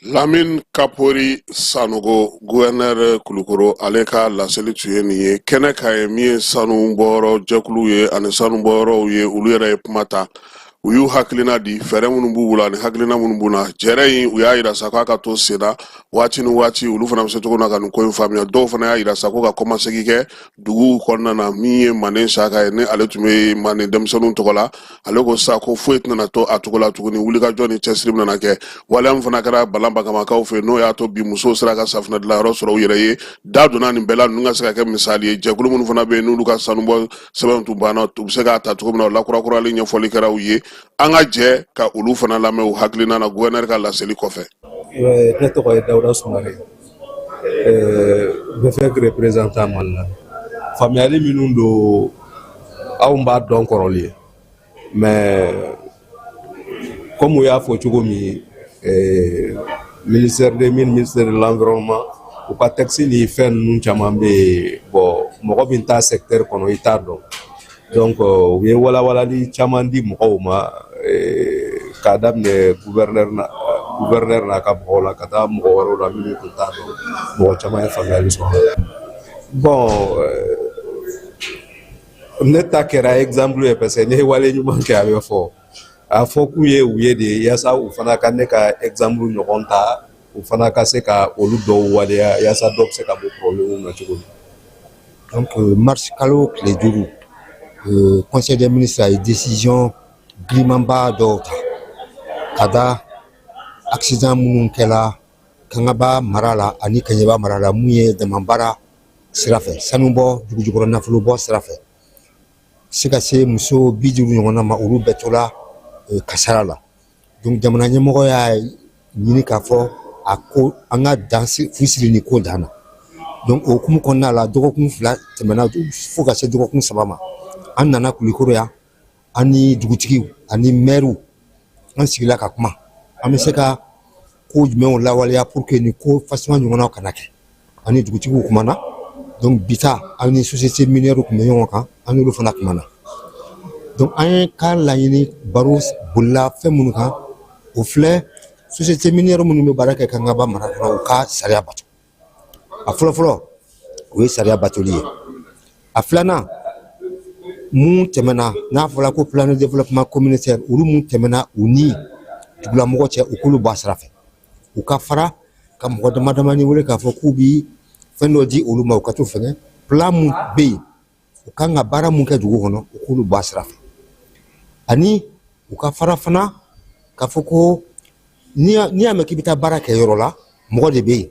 Lamine Kapori Sanogo, gouverneur Kulukoro, Aleka, la Selituye, Keneka Emi Sanu Boro, Jekuluye, and Sanu Boro, Ulira Pumata, Uyu Haklina di, Feremunubula, and Haklina Munbuna, Jerry, Uyaida Sakaka to Seda, watching Ulufana Setona and Coin family, Dofana, Ida Sakoka, Komaseke, Dugu, Konana, me, Manesaka, and Aletume, Mane, Demson Togola, Alego Sako, Fuetna to Atogola to Uliga Johnny Chestrim Nanake, Walam Fanakara, Balamba Kamakau, no Yato, Bimuso Sraga Safna, Rosro Yere, Dadunan in Bella, Nungasaka Misali, Jakulum Fanabe, Nuka Sanumbo, 7 to Bana, to Segata, Tumna, Lakura Linia Folikara, Anga je ka ulu fana lame u haklina na gouverneur ka la seli kofe. Ne tɔgɔ ye Dawuda Sumare. Bɛ fɛ que représentant Mali la. Faamuyali minnu don anw b'a dɔn kɔrɔlen ye. Mais comme u y'a fɔ cogo min, ministère des Mines, ministère de l'Environnement, u ka texte ni fɛn ninnu caman bɛ yen. Bon, mɔgɔ min t'a secteur kɔnɔ i t'a dɔn. Donc u ye walawalali caman di mɔgɔw ma k'a daminɛ gouverneur n'a ka mɔgɔw la ka taa mɔgɔ wɛrɛw la minnu tun t'a dɔn mɔgɔ caman ye faamuyali sɔrɔ. Bon ne ta kɛra exemple ye parce que ne ye wale ɲuman kɛ a bɛ fɔ a fɔ k'u ye u ye de yaasa u fana ka ne ka exemple ɲɔgɔn ta u fana ka se ka olu dɔw waleya yaasa dɔ bɛ se ka bɔ problème na cogo min. Donc mars kalo tile 5. Le Conseil des ministres a eu décision glimamba d'autres. Kada accident munkela kangaba marala ani kanyaba marala muye de mambara sirafe sanumbo dugujukoro nafulu bo sirafe sikase muso bijuru ngona ma uru betola kasarala. Donc jamana nyemoko ya nyini kafo ako anga dansi fusili ni ko dana. Donc okumu konna la dogokun fla temena fuka se dogokun sabama. An nana Kulukoro ya ani dugutigiw ani maire an sigila ka kuma an bɛ se ka ko jumɛnw lawaleya pour que ni ko façon ɲɔgɔnnaw kana kɛ ani dugutigiw kumana donc bita ani société minière kun bɛ ɲɔgɔn kan an n'olu fana kumana donc an ye ka laɲini baro bolila fɛn minnu kan o filɛ société minière minnu bɛ baara kɛ Kangaba mara kɔnɔ u ka sariya bato a fɔlɔfɔlɔ o ye sariya batoli ye a filanan mun tɛmɛna n'a fɔra ko plan de développement communautaire olu mun tɛmɛna u ni dugulamɔgɔ cɛ u k'olu bɔ a sira fɛ u ka fara ka mɔgɔ damadamani wele k'a fɔ k'u bi fɛn dɔ di olu ma u ka t'o fɛngɛ plan mun bɛ yen u kan ka baara mun kɛ dugu kɔnɔ u k'olu bɔ a sira fɛ ani u ka fara fana k'a fɔ ko n'i y'a mɛn k'i bɛ taa baara kɛ yɔrɔ la mɔgɔ de bɛ yen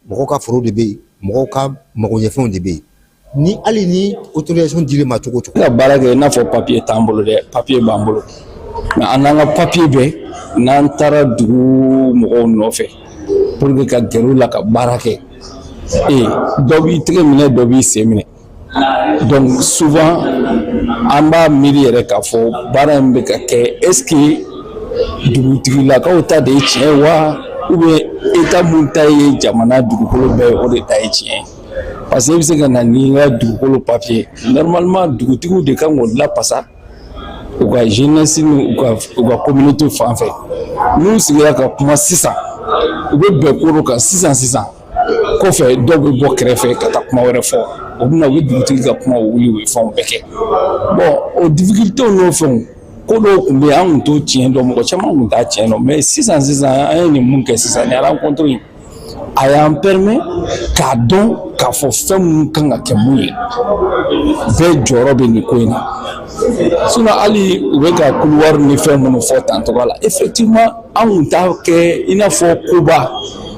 mɔgɔw ka foro de bɛ yen mɔgɔw ka magoɲɛfɛnw de bɛ yen ni hali ni autorisation dili ma cogo cogo. Ka baara kɛ i n'a fɔ papier t'an bolo dɛ papier b'an bolo mais an n'an ka papier bɛɛ n'an taara dugu mɔgɔw nɔfɛ pour que ka gɛrɛ u la ka baara kɛ dɔ b'i tɛgɛ minɛ dɔ b'i sen minɛ donc souvent an b'a miiri yɛrɛ k'a fɔ baara in bɛ ka kɛ est ce que dugutigilakaw ta de ye tiɲɛ wa ou bien état mun ta ye jamana dugukolo bɛɛ ye o de ta ye tiɲɛ parce que i bɛ se ka na n'i ka dugukolo papier normalement dugutigiw de kan k'o lapasa u ka jeunesse ni u ka communauté fan fɛ n'u sigira ka kuma sisan u bɛ bɛn ko dɔ kan sisan kɔfɛ dɔw bɛ bɔ kɛrɛfɛ ka taa kuma wɛrɛ fɔ o bɛna u bɛ dugutigi ka kuma wuli u ye fɛnw bɛɛ kɛ bon o difficulté n'o fɛnw ko dɔw tun bɛ yen an tun t'o tiɲɛ dɔn mɔgɔ caman tun t'a tiɲɛ dɔn mais sisan an ye nin mun kɛ sisan ni rencontre in a y'an permet k'a dɔn k'a fɔ fɛn minnu kan ka kɛ mun ye bɛɛ jɔyɔrɔ bɛ nin ko in na sinon hali u bɛ ka couloir ni fɛn minnu fɔ tan tɔgɔ la effectivement an tun t'a kɛ i n'a fɔ koba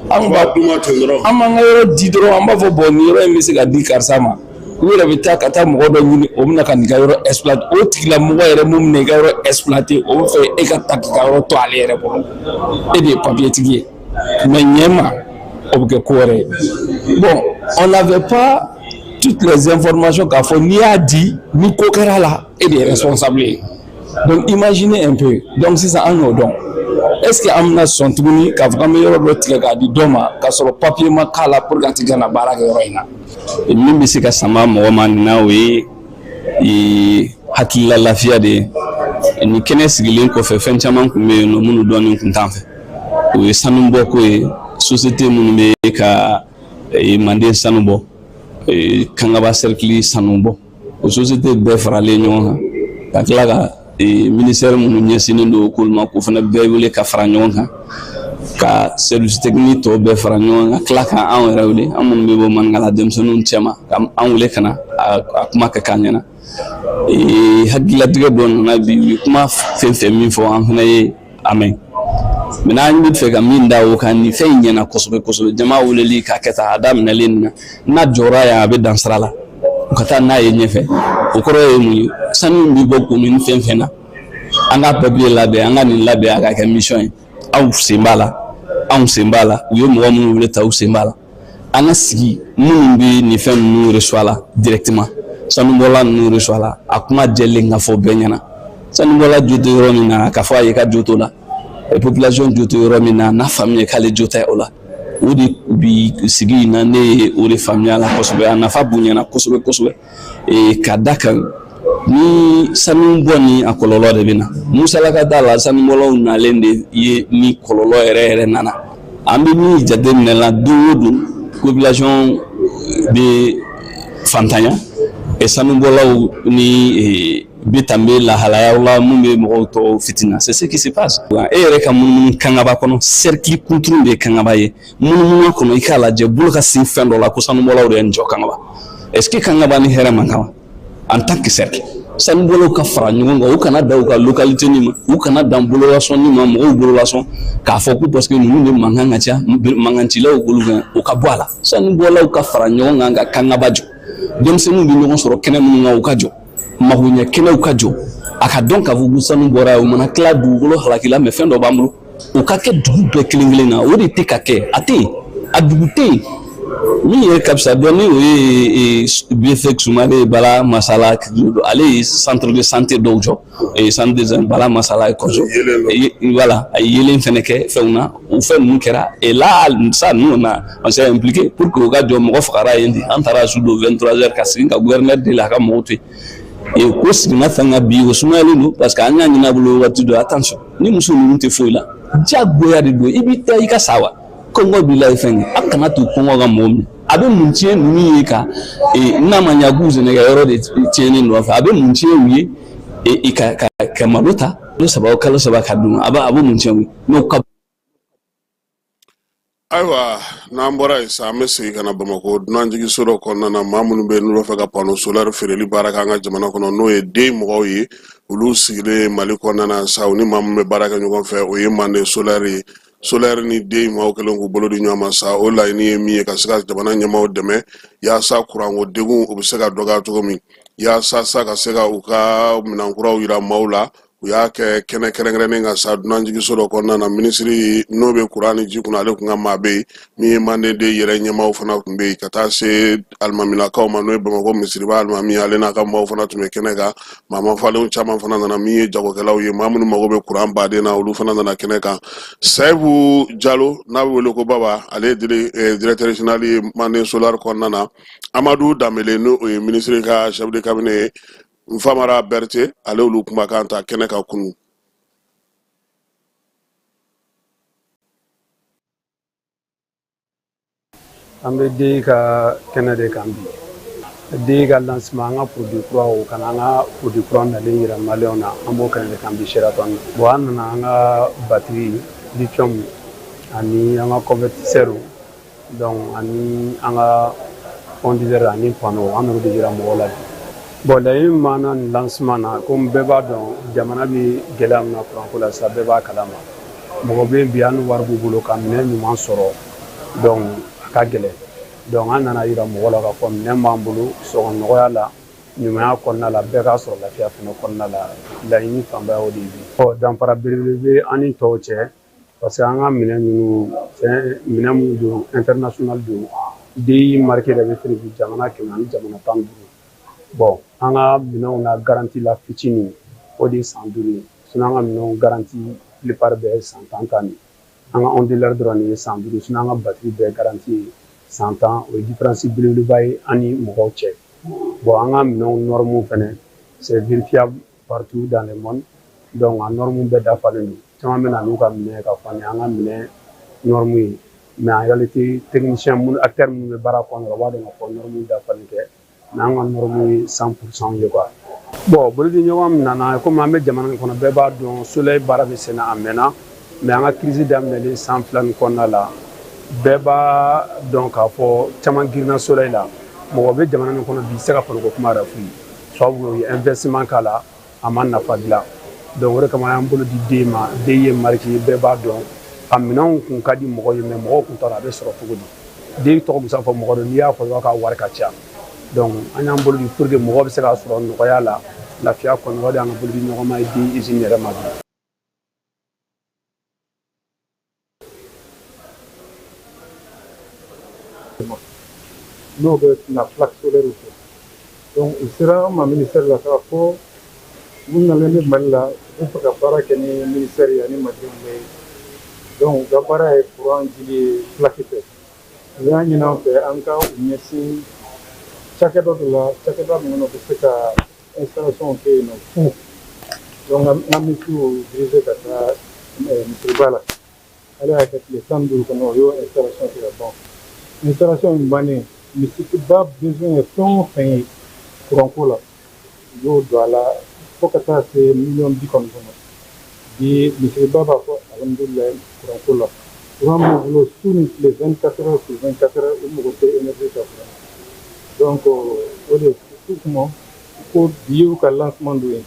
an b'an ka yɔrɔ di dɔrɔn an b'a fɔ bon nin yɔrɔ in bɛ se ka di karisa ma u yɛrɛ bɛ taa ka taa mɔgɔ dɔ ɲini o bɛna ka nin ka yɔrɔ exploiter o tigilamɔgɔ yɛrɛ mun bɛna i ka yɔrɔ exploiter o bɛ fɛ e ka taa k'i ka yɔrɔ to ale yɛrɛ bolo e de ye papier tigi ye mais ɲɛ ma o bɛ kɛ ko wɛrɛ ye. Bon, on n'avait pas toutes les informations k'a fɔ n'i y'a di ni ko kɛra la e de ye responsable ye. Donc imaginez un peu, donc sisan an y'o dɔn. Est-ce que an bɛna sɔn tuguni k'a fɔ k'an bɛ yɔrɔ dɔ tigɛ k'a di dɔ ma k'a sɔrɔ papier ma k'a la pour que a tigi kana baara kɛ yɔrɔ in na. Min bɛ se ka sama mɔgɔ ma nin na o ye hakilila lafiya de ye. Ni kɛnɛ sigilen kɔfɛ fɛn caman tun bɛ yen nɔ minnu dɔɔnin tun t'an fɛ. O ye sanubɔko ye société minnu bɛ ka Manden sanu bɔ Kangaba cercle sanu bɔ o société bɛɛ faralen ɲɔgɔn kan ka tila ka ministère minnu ɲɛsinnen don k'olu ma k'o fana bɛɛ wele ka fara ɲɔgɔn kan ka service technique tɔw bɛɛ fara ɲɔgɔn kan ka tila ka anw yɛrɛ wele an minnu bɛ bɔ Maninkala denmisɛnninw cɛma ka an wele ka na a kuma kɛ k'an ɲɛna hakililatigɛ dɔ nana bi u ye kuma fɛn fɛn min fɔ an fana ye a mɛn mais n'an bɛ fɛ ka min da o kan ni fɛn in ɲɛna kosɛbɛ kosɛbɛ jama weleli k'a kɛ tan a daminɛlen nin na n'a jɔra yan a bɛ dan sira la u ka taa n'a ye ɲɛfɛ o kɔrɔ ye mun ye sanu bɛ bɔ commune fɛn fɛn na an ka papier labɛn an ka nin labɛn a ka kɛ mission ye aw sen b'a la anw sen b'a la u ye mɔgɔ minnu wele ta u sen b'a la an ka sigi minnu bɛ nin fɛn ninnu reçoit la directement sanubɔla ninnu reçoit la a kuma jɛlen ka fɔ bɛɛ ɲɛna sanubɔla jo tɛ yɔrɔ min na k'a fɔ a ye ka jo t'o la population jo tɛ yɔrɔ min na n'a faamuya k'ale jo tɛ o la o de bi sigi in na ne ye o de faamuya la kosɛbɛ a nafa bonyana kosɛbɛ kosɛbɛ ka da kan ni sanu bɔ ni a kɔlɔlɔ de bɛ na musalaka t'a la sanubɔlaw nalen de ye ni kɔlɔlɔ yɛrɛ yɛrɛ nana an bɛ min jateminɛ la don o don population bɛ fantanya sanubɔlaw ni bɛ tanbe lahalayaw la mun bɛ mɔgɔw tɔw fitina c'est ce qui se passe e yɛrɛ ka munumunu Kangaba kɔnɔ cercle kunturu de ye Kangaba ye munumunu kɔnɔ i k'a lajɛ bolo ka sin fɛn dɔ la ko sanubɔlaw de ye nin jɔ Kangaba est-ce que Kangaba ni hɛrɛ man kan wa en tant que cercle sanubɔlaw ka fara ɲɔgɔn kan u kana da u ka localité ni ma u kana dan bololasɔn ni ma mɔgɔw bololasɔn k'a fɔ ko parce que ninnu de mankan ka ca mankancilaw bolo kan u ka bɔ a la sanubɔlaw ka fara ɲɔgɔn kan ka Kangaba jɔ denmisɛnninw bɛ ɲɔgɔn sɔrɔ kɛnɛ minnu kan u ka jɔ magoɲɛ kɛnɛw ka jɔ a ka dɔn k'a fɔ ko sanu bɔra u mana tila dugukolo halakila mais fɛn dɔ b'an bolo o ka kɛ dugu bɛɛ kelen kelen na o de tɛ ka kɛ a tɛ yen a dugu tɛ yen min ye ka fisa dɔn ni o ye BFEC Sumare Bala Masala ale ye centre de santé dɔw jɔ centre de Bala Masala kɔsɔ voilà a ye yelen fɛnɛ kɛ fɛnw na o fɛn ninnu kɛra et là ça nous on s'est impliqué pour que o ka jɔ mɔgɔ fagara yen de an taara su do 23h ka sigi ka gouverneur deli a ka mɔgɔw to yen ko sigina fɛn ka bi o sumayalen don parce que an y'a ɲin'a bolo waati dɔ attention ni muso ninnu tɛ foyi la diyagoya de don i bɛ taa i ka sa wa kɔngɔ b'i la i fɛn kɛ a kana to kɔngɔ ka mɔgɔ minɛ a bɛ mun tiɲɛ ninnu ye ka n'a ma ɲa k'u sɛnɛkɛyɔrɔ de tiɲɛnen nɔfɛ a bɛ mun tiɲɛ u ye ka malo ta kalo saba ka dun a bɛ mun tiɲɛ u ye n'o ka. Ayiwa n'an bɔra yen sa an bɛ segin ka na Bamakɔ dunan jigiso dɔ kɔnɔna na maa minnu bɛ yen n'u b'a fɛ ka panneau solaire feereli baara kɛ an ka jamana kɔnɔ n'o ye den mɔgɔw ye olu sigilen Mali kɔnɔna na sa u ni maa min bɛ baara kɛ ɲɔgɔn fɛ o ye Manden solaire ye solaire ni den maaw kɛlen k'u bolo di ɲɔgɔn ma sa o laɲini ye min ye ka se ka jamana ɲɛmaaw dɛmɛ yaasa kuranko degun o bɛ se ka dɔgɔya cogo min yaasa sa ka se ka u ka minɛnkuraw yira maaw la u y'a kɛ kɛnɛ kɛrɛnkɛrɛnnen ka sa dunan jigiso dɔ kɔnɔna na minisiri n'o bɛ kuran ni ji kunna ale tun ka maa bɛ yen min ye Manden den yɛrɛ ɲɛmaaw fana tun bɛ yen ka taa se alimamilakaw ma n'o ye Bamakɔ misiriba alimami ale n'a ka maaw fana tun bɛ kɛnɛ kan maa mafalenw caman fana nana min ye jagokɛlaw ye maa minnu mago bɛ kuran baden na olu fana nana kɛnɛ kan Sayibu Jalo n'a bɛ wele ko Baba ale ye directeur général ye Manden Solar kɔnɔna na Amadu Danbele n'o ye minisiri ka chef de cabinet ye Nfamara Berté ale olu kumakan ta kɛnɛ kan kunu. An bɛ den ka kɛnɛ de kan bi den ka lancement an ka produit kura o kana an ka produit kura nalen yira maliyɛnw na an b'o kɛnɛ de kan bi Sheraton bon an nana an ka batterie lithium ani an ka convertisseur donc ani an ka fondiseur ani panneau an n'olu de yira mɔgɔw la bi. Bon laɲini min na nin lancement na komi bɛɛ b'a dɔn jamana bɛ gɛlɛya min na kuranko la sisan bɛɛ b'a kalama mɔgɔ bɛ yen bi hali ni wari b'u bolo ka minɛn ɲuman sɔrɔ donc a ka gɛlɛn donc an nana yira mɔgɔ la k'a fɔ minɛn b'an bolo sɔgɔ nɔgɔya la ɲumanya kɔnɔna la bɛɛ k'a sɔrɔ lafiya fɛnɛ kɔnɔna la laɲini fanba y'o de ye danfara belebele an ni tɔw cɛ parce que an ka minɛn ninnu minɛn minnu don international don DI marqué de bɛ feere bi jamana 100 ani jamana 15 bon an ka minɛnw na garantie la fitinin o de ye san 5 ye sinon an ka minɛnw garantie plupart bɛɛ ye san 10 an ka onduleur dɔrɔn de ye san 5 sinon an ka batterie bɛɛ garantie ye san 10 o ye différence belebeleba ye an ni mɔgɔw cɛ bon an ka minɛnw normes fɛnɛ c'est vérifiable partout dans le monde donc a normes bɛɛ dafalen don caman bɛ na n'u ka minɛn k'a fɔ an ye an ka minɛn normes ye mais en réalité technicien minnu acteurs minnu bɛ baara kɔnɔna la u b'a dɔn k'a fɔ normes dafalen tɛ mais an ka normes ye 100% ye quoi. bon bolodiɲɔgɔn min nana komi an bɛ jamana in kɔnɔ bɛɛ b'a dɔn soleil baara bɛ senna a mɛnna mais an ka crise daminɛlen san 2 nin kɔnɔna la bɛɛ b'a dɔn k'a fɔ caman girinna soleil la mɔgɔ bɛ jamana in kɔnɔ bi i se ka fariko kuma yɛrɛ f'u ye sababu u ye investissement k'a la a ma nafa dilan donc o de kama an bolo di DI ma DI ye marque ye bɛɛ b'a dɔn a minɛnw kun ka di mɔgɔ ye mais mɔgɔw kun t'a dɔn a bɛ sɔrɔ cogo di DI tɔgɔ bɛ se ka fɔ mɔgɔ dɔ n'i y'a fɔ i b'a ka wari ka ca donc an y'an bolo di pour que mɔgɔ bɛ se ka sɔrɔ nɔgɔya la lafiya kɔnɔ o de y'an ka bolo di ɲɔgɔn ma ye DI usine yɛrɛ ma bi. n'o bɛ na plaque solaire fɛ donc u sera ma ministère la k'a fɔ mun nalen bɛ Mali la u bɛ fɛ ka baara kɛ ni ministère ye ani maliɲɛnw bɛɛ ye donc u ka baara ye courant dili ye plaque fɛ u y'a ɲini an fɛ an ka u ɲɛsin cakɛda dɔ la cakɛda minnu bɛ se ka installation kɛ yen nɔ fu donc an bɛ s'u diriger ka taa misiriba la ale y'a kɛ tile 15 kɔnɔ o y'o installation kɛ ka ban installation in bannen misiriba besoin ye fɛn o fɛn ye courant ko la u y'o don a la fo ka taa se miliyɔn 90 ma bi misiriba b'a fɔ alhamdulilayi courant ko la courant b'u bolo su ni tile 24 heures sur 24 heures u mago tɛ énergie ka courant donc o de tout kuma ko bi y'u ka lancement dɔ ye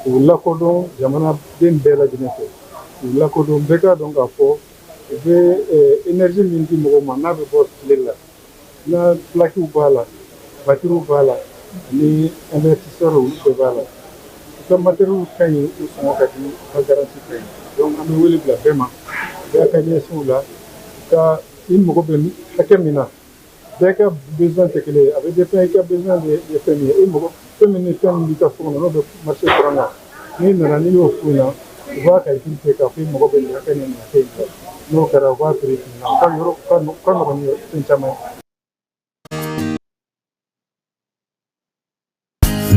k'u lakodɔn jamanaden bɛɛ lajɛlen fɛ k'u lakodɔn bɛɛ k'a dɔn k'a fɔ u bɛ énergie min di mɔgɔw ma n'a bɛ bɔ tile la na plaquew b'a la batteries b'a la ani investisseurs olu bɛɛ b'a la u ka matériels ka ɲi u sɔngɔ ka di u ka garantie ka ɲi donc an bɛ wele bila bɛɛ ma bɛɛ ka ɲɛsin u la ka i mago bɛ hakɛ min na bɛɛ ka besoin tɛ kelen ye a bɛ dépend i ka besoin de fɛn min ye i mago fɛn min ni fɛn min b'i ka so kɔnɔ n'o bɛ marché courant na n'i nana n'i y'o f'u ɲɛna u b'a calculer k'a fɔ i mago bɛ nin hakɛ ni nin hakɛ in na n'o kɛra u b'a prix f'i ɲɛna u ka nɔgɔn ni fɛn caman ye.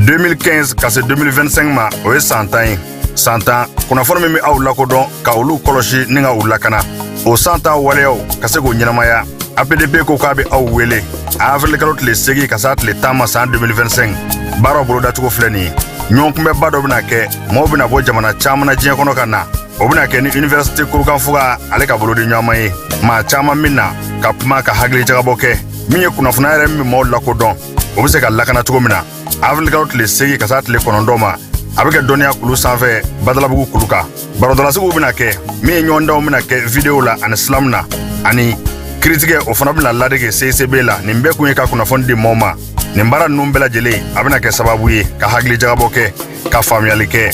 2015 ka se 2025 ma o ye san 10 ye san 10 kunnafoni min bɛ aw lakodɔn ka olu kɔlɔsi ni ka u lakana o san 10 waleyaw ka se k'o ɲɛnamaya APDP ko k'a bɛ aw wele a avril kalo tile 8 ka se tile 10 ma san 2025 baaraw bolodacogo filɛ nin ye ɲɔgɔn kunbɛba dɔ bɛna kɛ maaw bɛna bɔ jamana caman na diɲɛ kɔnɔ ka na o bɛna kɛ ni université kurukanfuga ale ka bolodi ɲɔgɔnma ye maa caman min na ka kuma ka hakili jagabɔ kɛ min ye kunnafoniya yɛrɛ min maaw lakodɔn o bɛ se ka lakana cogo min na avril kalo tile 8 ka se tile 9 ma a bɛ kɛ dɔnniya kulu sanfɛ badalabugu kulu kan barodɔlasigiw bɛna kɛ min ye ɲɔgɔndanw bɛna kɛ video la ani silamu na ani kiritigɛ o fana bɛna ladege CCB la nin bɛɛ kun ye ka kunnafoni di maaw ma nin baara ninnu bɛɛ lajɛlen a bɛna kɛ sababu ye ka hakili jagabɔ kɛ ka faamuyali kɛ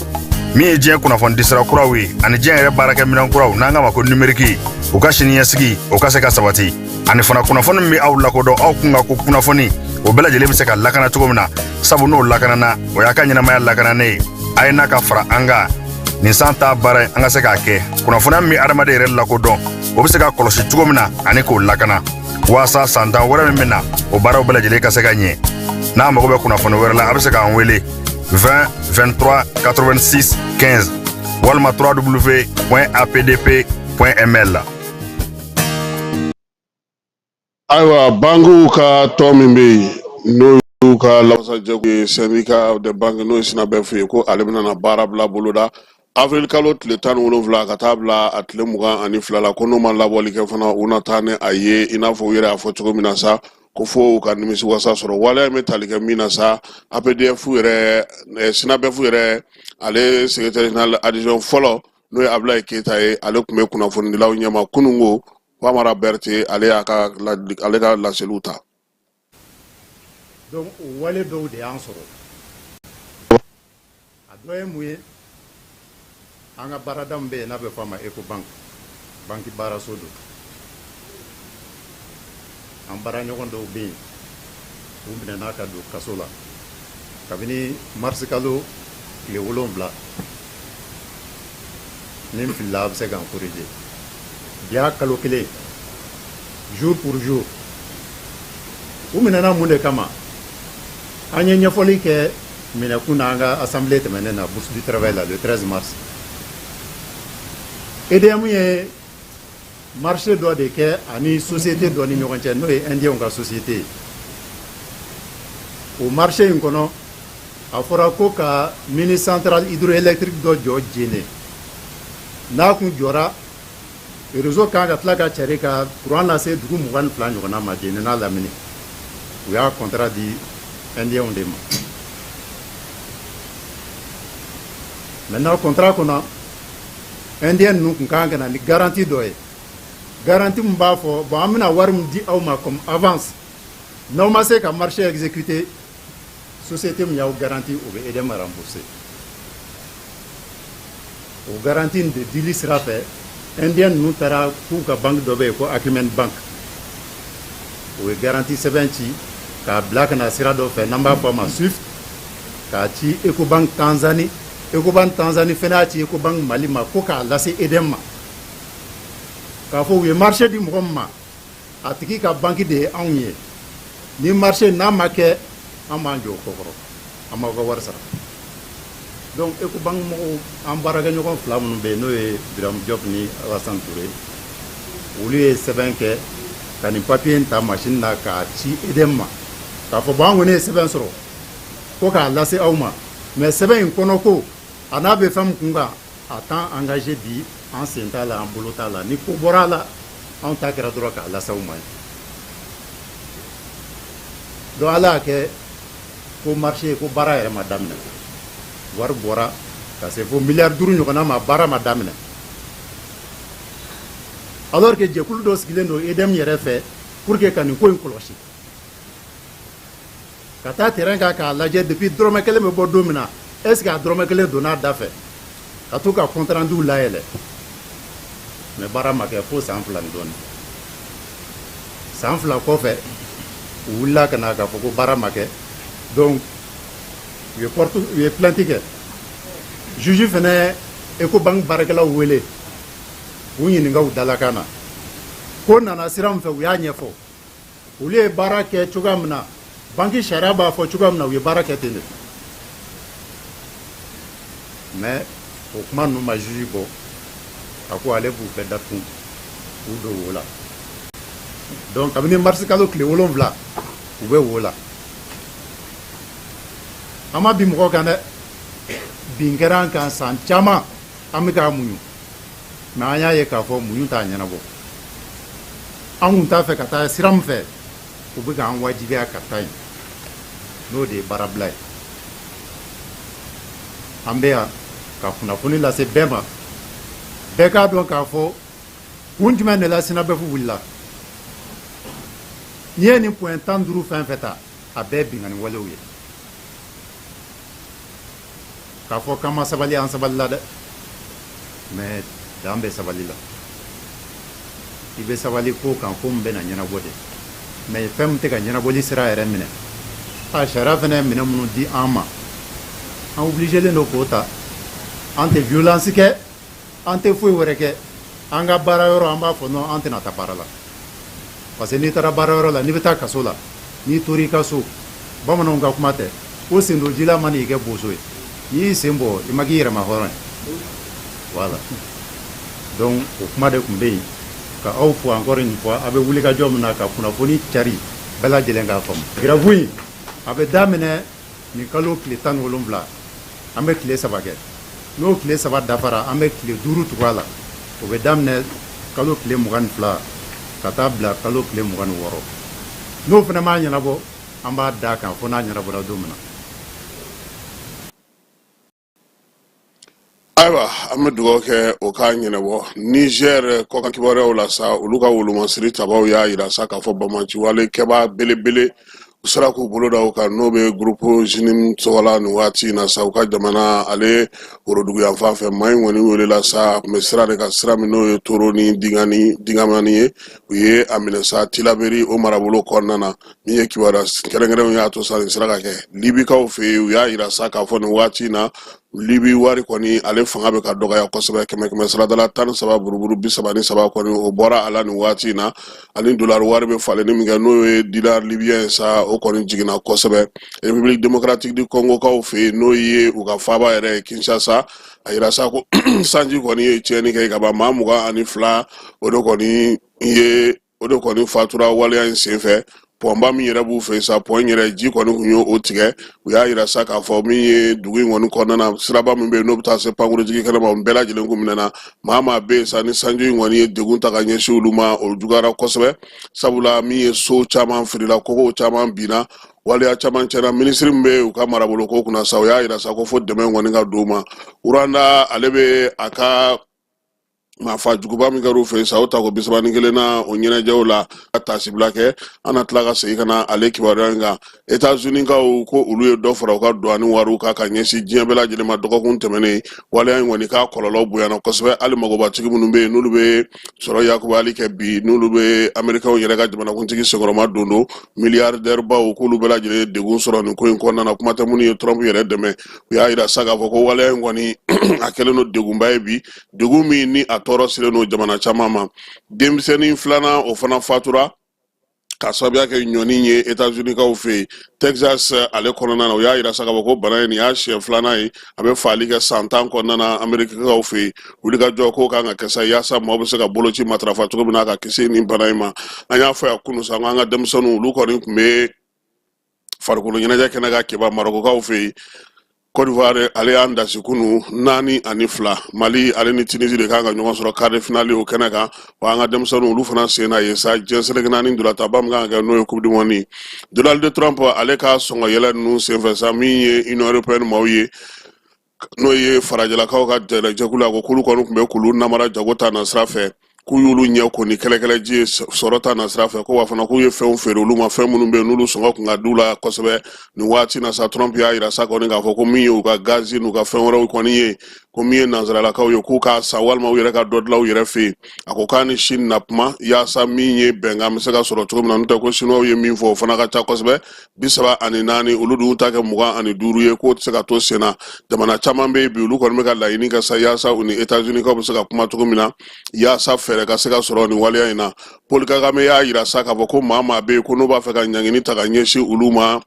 min ye diɲɛ kunnafoni disira kuraw ye ani diɲɛ yɛrɛ baarakɛ minɛn kuraw n'an k'a ma ko numérique u ka siniɲɛsigi o ka se ka sabati ani fana kunnafoni min bɛ aw lakodɔn aw kun ka ko kunnafoni o bɛɛ lajɛlen bɛ se ka lakana cogo min na sabu n'o lakanana o y'a ka ɲɛnamaya lakananen ye a ye n'a ka fara an kan nin san ta baara an ka se k'a kɛ kunnafoniya min bɛ adamaden yɛrɛ lakodɔn o bɛ se ka kɔlɔsi cogo min na ani k'o lakana walasa san 10 wɛrɛ min bɛ na o baaraw bɛɛ lajɛlen ka se ka ɲɛ n'a mago bɛ kunnafoni wɛrɛ la a bɛ se k'an wele 20 23 86 15 walima www.apdp.ml. ayiwa bankuw ka tɔn min bɛ yen n'o y'u ka lawasajɛku ye syndicat de banque n'o ye sinabɛ f'u ye ko ale bɛna na baara bila boloda avril kalo tile 17 ka taa bila a tile 22 la ko n'o ma labɔli kɛ fana u na taa ni a ye i n'a fɔ u yɛrɛ y'a fɔ cogo min na sa ko fo u ka nimisiwasa sɔrɔ waleya min bɛ tali kɛ min na sa APDF yɛrɛ sinabɛfu yɛrɛ ale secrétaire général adjoint fɔlɔ n'o ye Ablaye Keyita ye ale tun bɛ kunnafonidilaw ɲɛma kunungo Famara Berté ale ka laseliw ta. Donc o wale dɔw de y'an sɔrɔ a dɔ ye mun ye an ka baarada min bɛ yen n'a bɛ fɔ a ma Ecobank banki baaraso don an baaraɲɔgɔn dɔw bɛ yen u minɛna ka don kaso la kabini marisi kalo tile 7 ni n filila a bɛ se k'an corriger bi y'a kalo 1 jour pour jour u minɛna mun de kama an ye ɲɛfɔli kɛ minɛkun na an ka assemblée tɛmɛnen na bourse du travail la le 13 mars EDM ye marché dɔ de kɛ ani société dɔ ni ɲɔgɔn cɛ n'o ye indien ka société ye o marché in kɔnɔ a fɔra ko ka mini centrale hydroélectrique dɔ jɔ Djéné n'a kun jɔra réseau kan ka tila ka cari ka courant lase dugu 22 ɲɔgɔnna ma Djéné n'a lamini u y'a contrat di indien de ma maintenant contrat kɔnɔ indien ninnu kun kan ka na ni garantie dɔ ye garantie mun b'a fɔ bon an bɛna wari min di aw ma comme avance n'aw ma se ka marché exécuter société min y'aw garantie o bɛ EDM rembourser o garantie de dili sira fɛ indien ninnu taara k'u ka banque dɔ bɛ yen ko Acumen Bank o ye garantie sɛbɛn ci k'a bila ka na sira dɔ fɛ n'an b'a fɔ a ma SWIFT k'a ci Ecobank Tanzanie Ecobank Tanzanie fɛnɛ y'a ci Ecobank Mali ma ko k'a lase EDM ma k'a fɔ u ye marché di mɔgɔ min ma a tigi ka banque de ye anw ye ni marché n'a ma kɛ an b'an jɔ o kɔ kɔrɔ an b'aw ka wari sara donc Ecobank mɔgɔw an baarakɛɲɔgɔn 2 minnu bɛ yen n'o ye Biram Diop ni Alassane Touré olu ye sɛbɛn kɛ ka nin papier in ta machine na k'a ci EDM ma k'a fɔ bon an kɔni ye sɛbɛn sɔrɔ ko k'a lase aw ma mais sɛbɛn in kɔnɔ ko a n'a bɛ fɛn min kun kan a t'an engagé bi an sen t'a la an bolo t'a la ni ko bɔra a la anw ta kɛra dɔrɔn k'a lase aw ma ye donc ala y'a kɛ ko marché ko baara yɛrɛ ma daminɛ wari bɔra ka se fo miliyari 5 ɲɔgɔnna ma baara ma daminɛ alors que jɛkulu dɔ sigilen don EDM yɛrɛ fɛ pour que ka nin ko in kɔlɔsi ka taa terrain kan k'a lajɛ depuis dɔrɔmɛ 1 bɛ bɔ don min na est ce que a dɔrɔmɛ 1 donna a da fɛ ka to ka compte rendu layɛlɛ mais baara ma kɛ fo san 2 ni dɔɔni san 2 kɔfɛ u wulila ka na k'a fɔ ko baara ma kɛ donc u ye plainte kɛ juge fɛnɛ Ecobank baarakɛlaw wele u ɲininka u dalakan na ko nana sira min fɛ u y'a ɲɛfɔ olu ye baara kɛ cogoya min na banki sariya b'a fɔ cogoya min na u ye baara kɛ ten de mais o kuma ninnu ma juge bɔ a ko ale b'u bɛɛ datugu k'u don wo la donc kabini marisi kalo tile 7 u bɛ wo la an ma bi mɔgɔ kan dɛ bin kɛra an kan san caman an bɛ k'a muɲu mais an y'a ye k'a fɔ muɲu t'a ɲɛnabɔ an kun t'a fɛ ka taa sira min fɛ u bɛ k'an wajibiya ka taa yen n'o de ye baarabila ye an bɛ yan ka kunnafoni lase bɛɛ ma bɛɛ k'a dɔn k'a fɔ kun jumɛn de la Sinabefu wulila n'i ye nin point 15 fɛn fɛn ta a bɛɛ ye binkani walew ye k'a fɔ k'an ma sabali an sabalila dɛ mais dan bɛ sabali la i bɛ sabali ko kan ko min bɛna ɲɛnabɔ de mais fɛn min tɛ ka ɲɛnabɔli sira yɛrɛ minɛ a sariya fɛnɛ ye minɛ minnu di an ma an obligelen don k'o ta an tɛ violence kɛ an tɛ foyi wɛrɛ kɛ an ka baara yɔrɔ an b'a fɔ non an tɛna taa baara la parce que n'i taara baara yɔrɔ la n'i bɛ taa kaso la n'i tor'i ka so bamananw ka kuma tɛ ko sendojila ma n'i kɛ boso ye n'i y'i sen bɔ i ma k'i yɛrɛma hɔrɔn ye voilà donc o kuma de tun bɛ yen ka aw fo encore une fois a bɛ wulikajɔ min na ka kunnafoni cari bɛɛ lajɛlen k'a faamu grève in a bɛ daminɛ nin kalo tile 17 an bɛ tile 3 kɛ n'o tile 3 dafara an bɛ tile 5 tugu a la o bɛ daminɛ kalo tile 22 ka taa bila kalo tile 26 n'o fana m'a ɲɛnabɔ an b'a da kan fo n'a ɲɛnabɔra don min na. Ayiwa an bɛ dugawu kɛ o k'a ɲɛnabɔ Niger kɔkan kibaruyaw la sa olu ka wolomasiri tabaw y'a yira sa k'a fɔ bamaciwale kɛba belebele u sera k'u bolo da o kan n'o bɛ groupe Jinim tɔgɔla nin waati in na sa u ka jamana ale worodugu yan fan fɛ maa in kɔni welela sa tun bɛ sira de ka sira min n'o ye Toro ni Dingamani ye u ye a minɛ sa Tilaberi o marabolo kɔnɔna na min ye kibaruya kɛrɛnkɛrɛnw y'a to sa nin sera ka kɛ Libikaw fɛ yen u y'a yira sa k'a fɔ nin waati in na Libi wari kɔni ale fanga bɛ ka dɔgɔya kosɛbɛ kɛmɛ saradala 13 buruburu 33 kɔni o bɔra ala nin waati in na ani dollar wari bɛ falen ni min kɛ n'o ye dinar libyen sa o kɔni jiginna kosɛbɛ République démocratique du Congo kaw fɛ yen n'o ye u ka faaba yɛrɛ ye Kinshasa a yira sa ko sanji kɔni ye tiɲɛni kɛ ka ban maa 22 o de kɔni fatura waleya in senfɛ pɔnba min yɛrɛ b'u fɛ sa pɔn yɛrɛ ji kɔni kun y'o tigɛ u y'a yira sa k'a fɔ min ye dugu in kɔni kɔnɔna na siraba min bɛ yen n'o bɛ taa se pankurutigi kɛnɛ ma o bɛɛ lajɛlen kun minɛna maa bɛ yen sa ni sanji in kɔni ye degun ta ka ɲɛsin olu ma o juguyara kosɛbɛ sabula min ye so caman firila kogow caman binna waleya caman cɛna minisiri min bɛ u ka marabolo ko kunna sa o y'a yira sa ko fo dɛmɛ kɔni ka d'u ma Uranda ale bɛ a ka maafa juguba min kɛra u fɛ sa o ta ko 31 na o ɲɛnajɛw la ka tasibila kɛ an na tila ka segin ka na ale kibaruya in kan États-Unis kaw ko olu ye dɔ fara u ka douane wariw kan ka ɲɛsin diɲɛ bɛɛ lajɛlen ma dɔgɔkun tɛmɛnen waleya in kɔni k'a kɔlɔlɔ bonyana kosɛbɛ hali magobatigi minnu bɛ yen n'olu bɛ sɔrɔ yakubali kɛ bi n'olu bɛ Amɛrikɛnw yɛrɛ ka jamanakuntigi senkɔrɔma don milliardaire baw k'olu bɛɛ lajɛlen degun sɔrɔ nin ko in kɔnɔna na kuma tɛ minnu ye Trump yɛrɛ dɛmɛ u y'a yira sa k'a fɔ ko waleya in kɔni a kɛlen don degunba ye bi degun min ni a tɔɔrɔ silen n'o jamana caman ma denmisɛnnin filanan o fana fatura ka sababuya kɛ ɲɔni ye États-Unis kaw fɛ yen Texas ale kɔnɔna na o y'a yira sa k'a fɔ ko bana in nin y'a siɲɛ filanan ye a bɛ faali kɛ san 10 kɔnɔna na Amɛrikɛnw fɛ yen wuli ka jɔ k'o kan ka kɛ sa yaasa maaw bɛ se ka boloci matarafa cogo min na ka kisi nin bana in ma an y'a fɔ yan kunun sa an ka denmisɛnninw olu kɔni tun bɛ farikolo ɲɛnajɛ kɛnɛ ka kɛba Marɔkɔkaw fɛ yen Côte d'Ivoire ale y'an dasi kunu 4-2 Mali ale ni Tunisie de kan ka ɲɔgɔn sɔrɔ quart de finale o kɛnɛ kan wa an ka denmisɛnninw olu fana sen na ye sa diɲɛsɛrɛgɛ naani dolataba min kan ka kɛ n'o ye coupe du monde Donald Trump ale ka sɔngɔ yɛlɛ ninnu senfɛ sa min ye Union européenne maaw ye n'o ye farajalakaw ka jɛkulu a ko k'olu kɔni tun bɛ k'olu namara jago ta na sira fɛ k'u y'olu ɲɛ ko ni kɛlɛkɛlɛji ye sɔrɔ ta na sira fɛ ko wa fana k'u ye fɛnw feere olu ma fɛn minnu bɛ yen n'olu sɔngɔ kun ka d'u la kosɛbɛ nin waati na sa Trump y'a yira sa kɔni k'a fɔ ko min ye u ka gazi n'u ka fɛn wɛrɛw kɔni ye ko min ye nanzaralakaw ye k'u k'a sa walima u yɛrɛ ka dɔ dilan u yɛrɛ fɛ yen a ko k'a ni Chine na kuma yaasa min ye bɛnkan bɛ se ka sɔrɔ cogo min na n'o tɛ ko Chinois ye min fɔ o fana ka ca kosɛbɛ 34 olu dun ta kɛ 25 ye k'o tɛ se ka to sen na jamana caman bɛ yen bi olu kɔni bɛ ka laɲini kɛ sa yaasa u ni États-Unis kaw bɛ se ka kuma cogo min na yaasa fɛɛrɛ ka se ka sɔrɔ nin waleya in na Paul Kagame y'a yira sa k'a fɔ ko maa bɛ yen ko n'u b'a fɛ ka ɲangini ta ka ɲɛsin olu ma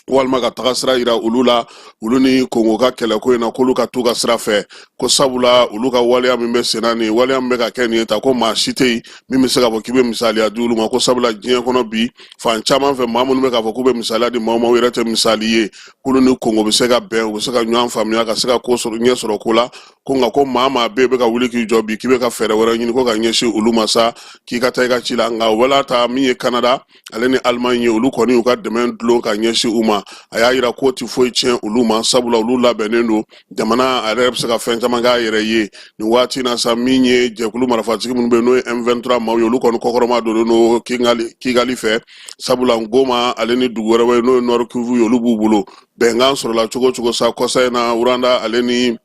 walima ka taga sira yira olu la olu ni Kongo ka kɛlɛko in na k'olu ka t'u ka sira fɛ ko sabula olu ka waleya min bɛ senna nin waleya min bɛ ka kɛ nin ye ta ko maa si tɛ yen min bɛ se ka fɔ k'i bɛ misaliya di olu ma ko sabula diɲɛ kɔnɔ bi fan caman fɛ maa minnu bɛ k'a fɔ k'u bɛ misaliya di maa u yɛrɛ tɛ misali ye k'olu ni Kongo bɛ se ka bɛn u bɛ se ka ɲɔgɔn faamuya ka se ka ko sɔrɔ ɲɛ sɔrɔ ko la ko nka ko maa bɛ yen bɛ ka wuli k'i jɔ bi k'i bɛ ka fɛɛrɛ wɛrɛ ɲini ko ka ɲɛsin olu ma sa k'i ka taa i ka ci la nka o wala ta min ye Canada ale ni Allemagne ye olu kɔni u ka dɛmɛ dulon ka ɲɛsin u ma a y'a yira ko ti foyi tiɲɛ olu ma sabula olu labɛnnen don jamana a yɛrɛ bɛ se ka fɛn caman k'a yɛrɛ ye nin waati na sa min ye jɛkulu marifatigi minnu bɛ yen n'o ye M23 maaw ye olu kɔni kɔkɔrɔma donnen don Kigali fɛ sabula Ngoma ale ni dugu wɛrɛw ye n'o ye Nord Kivu ye olu b'u bolo bɛnkan sɔrɔla cogo cogo sa kɔsa in na Uranda ale ni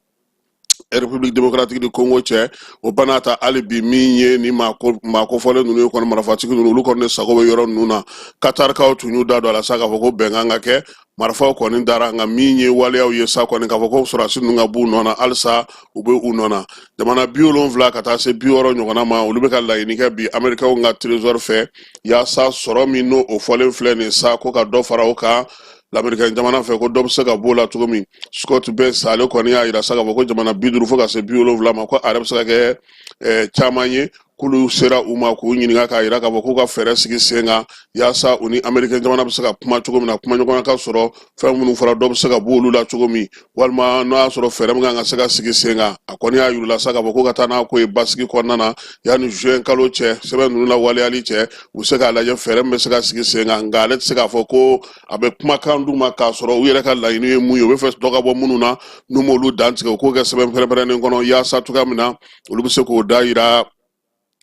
République démocratique du Congo cɛ o bana ta hali bi min ye ni maa kofɔlen ninnu ye kɔni marifatigi ninnu olu kɔni sago bɛ yɔrɔ ninnu na Katarikaw tun y'u da don a la sa k'a fɔ ko bɛnkan ka kɛ marifaw kɔni dara nka min ye waleyaw ye sa kɔni k'a fɔ ko sɔrɔdasi ninnu ka b'u nɔ na halisa u bɛ u nɔ na jamana 70 ka taa se 60 ɲɔgɔnna ma olu bɛ ka laɲini kɛ bi Amɛrikɛnw ka trésor fɛ yaasa sɔrɔ min n'o fɔlen filɛ nin sa ko ka dɔ fara o kan l'Américain jamana fɛ ko dɔ bɛ se ka b'o la cogo min Scott Bess ale kɔni y'a yira sa k'a fɔ ko jamana 50 fo ka se 70 ma ko a yɛrɛ bɛ se ka kɛ caman ye kulu sera uma k'u ɲininka k'a yira k'a fɔ k'u ka fɛɛrɛ sigi sen kan yaasa u ni américain jamana bɛ se ka kuma cogo min na kuma ɲɔgɔnya ka sɔrɔ fɛn minnu fɔra dɔ bɛ se ka bɔ olu la cogo min walima n'a y'a sɔrɔ fɛɛrɛ min kan ka se ka sigi sen kan a kɔni y'a yirala sa k'a fɔ ko ka taa n'a ko ye basigi kɔnɔna na yanni juin kalo cɛ sɛbɛn ninnu lawaleyali cɛ u se k'a lajɛ fɛɛrɛ min bɛ se ka sigi sen kan nka ale tɛ se k'a fɔ ko a bɛ kumakan d'u ma k'a sɔrɔ u yɛrɛ ka laɲini ye mun ye u bɛ fɛ dɔ ka bɔ minnu na n'u m'olu dan tigɛ u k'o kɛ sɛbɛn pɛrɛnpɛrɛnnen kɔnɔ yaasa cogoya min na olu bɛ se k'o da yira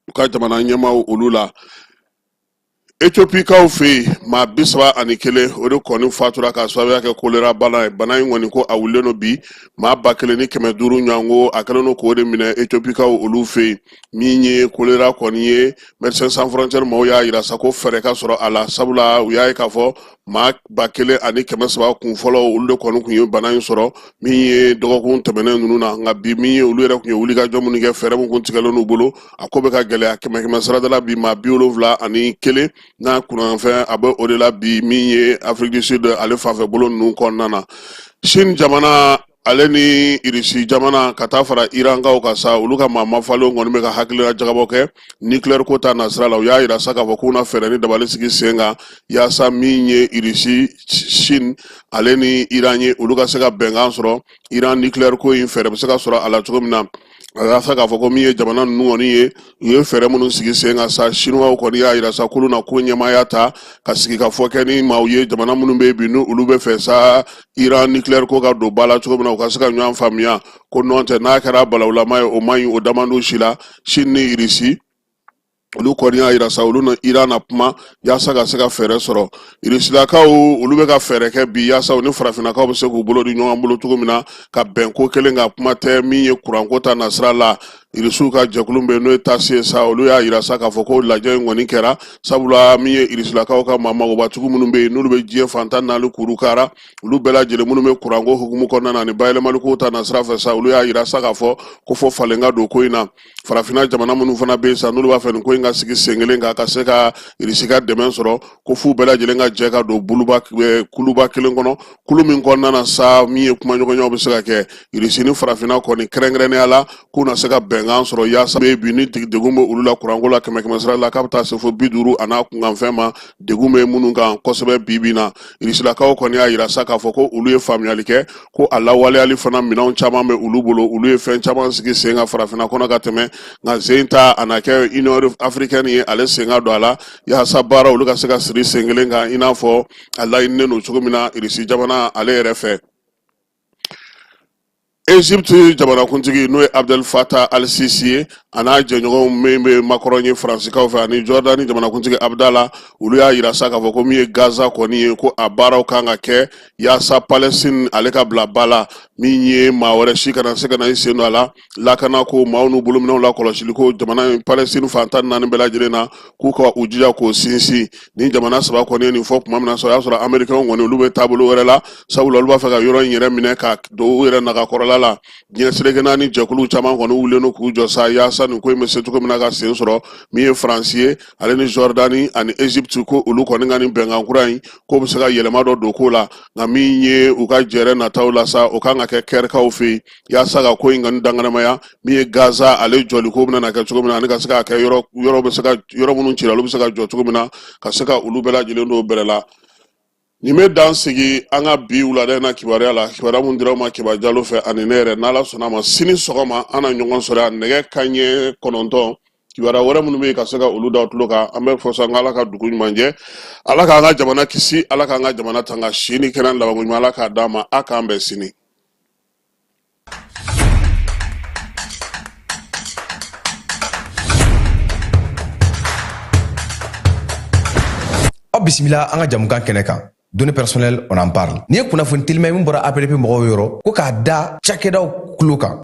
u ka jamana ɲɛmaaw olu la. Ethiopikaw fɛ yen maa 31 o de kɔni fatura k'a sababuya kɛ kolera bana ye bana in kɔni ko a wulilen don bi maa 1500 ɲɔgɔn ko a kɛlen don k'o de minɛ Ethiopikaw olu fɛ yen min ye kolera kɔni ye Médecins Sans Frontières maaw y'a yira sa ko fɛɛrɛ ka sɔrɔ a la sabula u y'a ye k'a fɔ maa 1300 kun fɔlɔ olu de kɔni kun ye bana in sɔrɔ min ye dɔgɔkun tɛmɛnen ninnu na nka bi min ye olu yɛrɛ kun ye wulikajɔ minnu kɛ fɛɛrɛ min kun tigɛlen n'u bolo a ko bɛ ka gɛlɛya 100 sarada la bi maa 71 n'a kunnafɛn a bɛ o de la bi min ye Afrique du Sud ale fanfɛ bolo ninnu kɔnɔna na Chine jamana ale ni Irisi jamana ka taa fara Irankaw kan sa olu ka maa mafalenw kɔni bɛ ka hakilila jagabɔ kɛ nucléaire ko ta nasira la u y'a yira sa k'a fɔ k'u na fɛɛrɛ ni dabali sigi sen kan yaasa min ye Irisi Chine ale ni Iran ye olu ka se ka bɛnkan sɔrɔ Iran nucléaire ko in fɛɛrɛ bɛ se ka sɔrɔ a la cogo min na a y'a fɛ k'a fɔ ko min ye jamana ninnu kɔni ye u ye fɛɛrɛ minnu sigi sen kan sa Chinois kɔni y'a yira sa k'olu na ko ɲɛmaaya ta ka sigi ka fɔ kɛ ni maaw ye jamana minnu bɛ yen bi n'olu bɛ fɛ sa Iran nucléaire ko ka don ba la cogo min na u ka se ka ɲɔgɔn faamuya ko nɔn tɛ n'a kɛra balawulama ye o man ɲi o damandu si la Chine ni Irisi olu kɔni y'a yira sa olu na Iran na kuma yaasa ka se ka fɛɛrɛ sɔrɔ Irisilakaw olu bɛ ka fɛɛrɛ kɛ bi yaasa u ni farafinnakaw bɛ se k'u bolo di ɲɔgɔn bolo cogo min na ka bɛn ko kelen ka kuma tɛ min ye kuranko ta nasira la Irisiw ka jɛkulu bɛ n'o ye tasi ye sa olu y'a yira sa k'a fɔ ko lajɛ in kɔni kɛra sabula min ye Irisilakaw ka magobatigi minnu bɛ yen n'olu bɛ diɲɛ fantan naani kuru kara olu bɛɛ lajɛlen minnu bɛ kuranko hukumu kɔnɔna na ani bayɛlɛmaliko ta nasira fɛ sa olu y'a yira sa k'a fɔ ko fɔ falen ka don ko in na farafinna jamana minnu fana bɛ yen sa n'olu b'a fɛ nin ko in ka sigi sen kelen kan ka se ka Irisi ka dɛmɛ sɔrɔ ko f'u bɛɛ lajɛlen ka jɛ ka don kuluba kelen kɔnɔ kulu min kɔnɔna na sa min ye kuma ɲɔgɔnyaw bɛ se ka kɛ Irisi ni farafinna kɔni kɛrɛnkɛrɛnnenya la k'u na se ka bɛnkan sɔrɔ yaasa bi ni degun bɛ olu la kuranko la 100 sira la k'a bɛ taa se fo 50 a n'a kunkanfɛn ma degun bɛ minnu kan kosɛbɛ bi na Irisilakaw kɔni y'a yira sa k'a fɔ ko olu ye faamuyali kɛ ko a lawaleyali fana minɛnw caman bɛ olu bolo olu ye fɛn caman sigi sen kan farafinna kɔnɔ ka tɛmɛ nka sen ta a na kɛ Union africaine ye ale sen ka don a la yaasa baara olu ka se ka siri sen kelen kan i n'a fɔ a laɲininen don cogo min na Irisi jamana ale yɛrɛ fɛ. Egypte jamanakuntigi n'o ye Abdel Fattah al-Sisi ye a n'a jɛɲɔgɔnw min bɛ Macron ye Faransikaw fɛ ani Jordani jamanakuntigi Abdallah olu y'a yira sa k'a fɔ ko min ye Gaza kɔni ye ko a baaraw kan ka kɛ yaasa Palestine ale ka bila ba la min ye maa wɛrɛ si kana se ka na i sen don a la lakana ko maaw n'u bolominɛw la kɔlɔsili ko jamana Palestine fantan naani bɛɛ lajɛlen na k'u ka u jija k'o sinsin ni jamana saba kɔni ye nin fɔ tuma min na sɔrɔ o y'a sɔrɔ Américains kɔni olu bɛ taabolo wɛrɛ la sabula olu b'a fɛ ka yɔrɔ in yɛrɛ minɛ ka don u yɛrɛ nagakɔrɔla la diɲɛ seleke naani jɛkulu caman kɔni wulilen don k'u jɔ sa yaasa nin ko in bɛ se cogo min na ka sen sɔrɔ min ye Faransi ye ale ni Jordani ani Egypte ko olu kɔni ka nin bɛnkan kura in k'o bɛ se ka yɛlɛma dɔ don ko la nka min ye u ka jɛrɛ nataw la sa o kan ka kɛ kɛrikaw fɛ yen yaasa ka ko in kɔni danganamaya min ye Gaza ale jɔli ko bɛna na kɛ cogo min na ani ka se ka kɛ yɔrɔ bɛ se ka yɔrɔ minnu cira olu bɛ se ka jɔ cogo min na ka se ka olu bɛɛ lajɛlen don bɛrɛ la. Nin bɛ dan sigi an ka bi wulada in na kibaruya la kibaruya mun dira aw ma Kiba Jalo fɛ ani ne yɛrɛ n'Ala sɔnna a ma sini sɔgɔma an na ɲɔgɔn sɔrɔ yan nɛgɛ kanɲɛ 9 kibaruya wɛrɛ minnu bɛ yen ka se ka olu da aw tulo kan an bɛ fɔ sa Ala ka dugu ɲuman jɛ Ala k'an ka jamana kisi Ala k'an ka jamana tanga sini kɛnɛ laban ɲuman Ala k'a d'a ma a k'an bɛn sini. Aw bisimila an ka jamukan kɛnɛ kan données personnelles on en parle ni ye kunnafoni teliman min bɔra APDP mɔgɔw yɔrɔ ko k'a da cakɛdaw kulo kan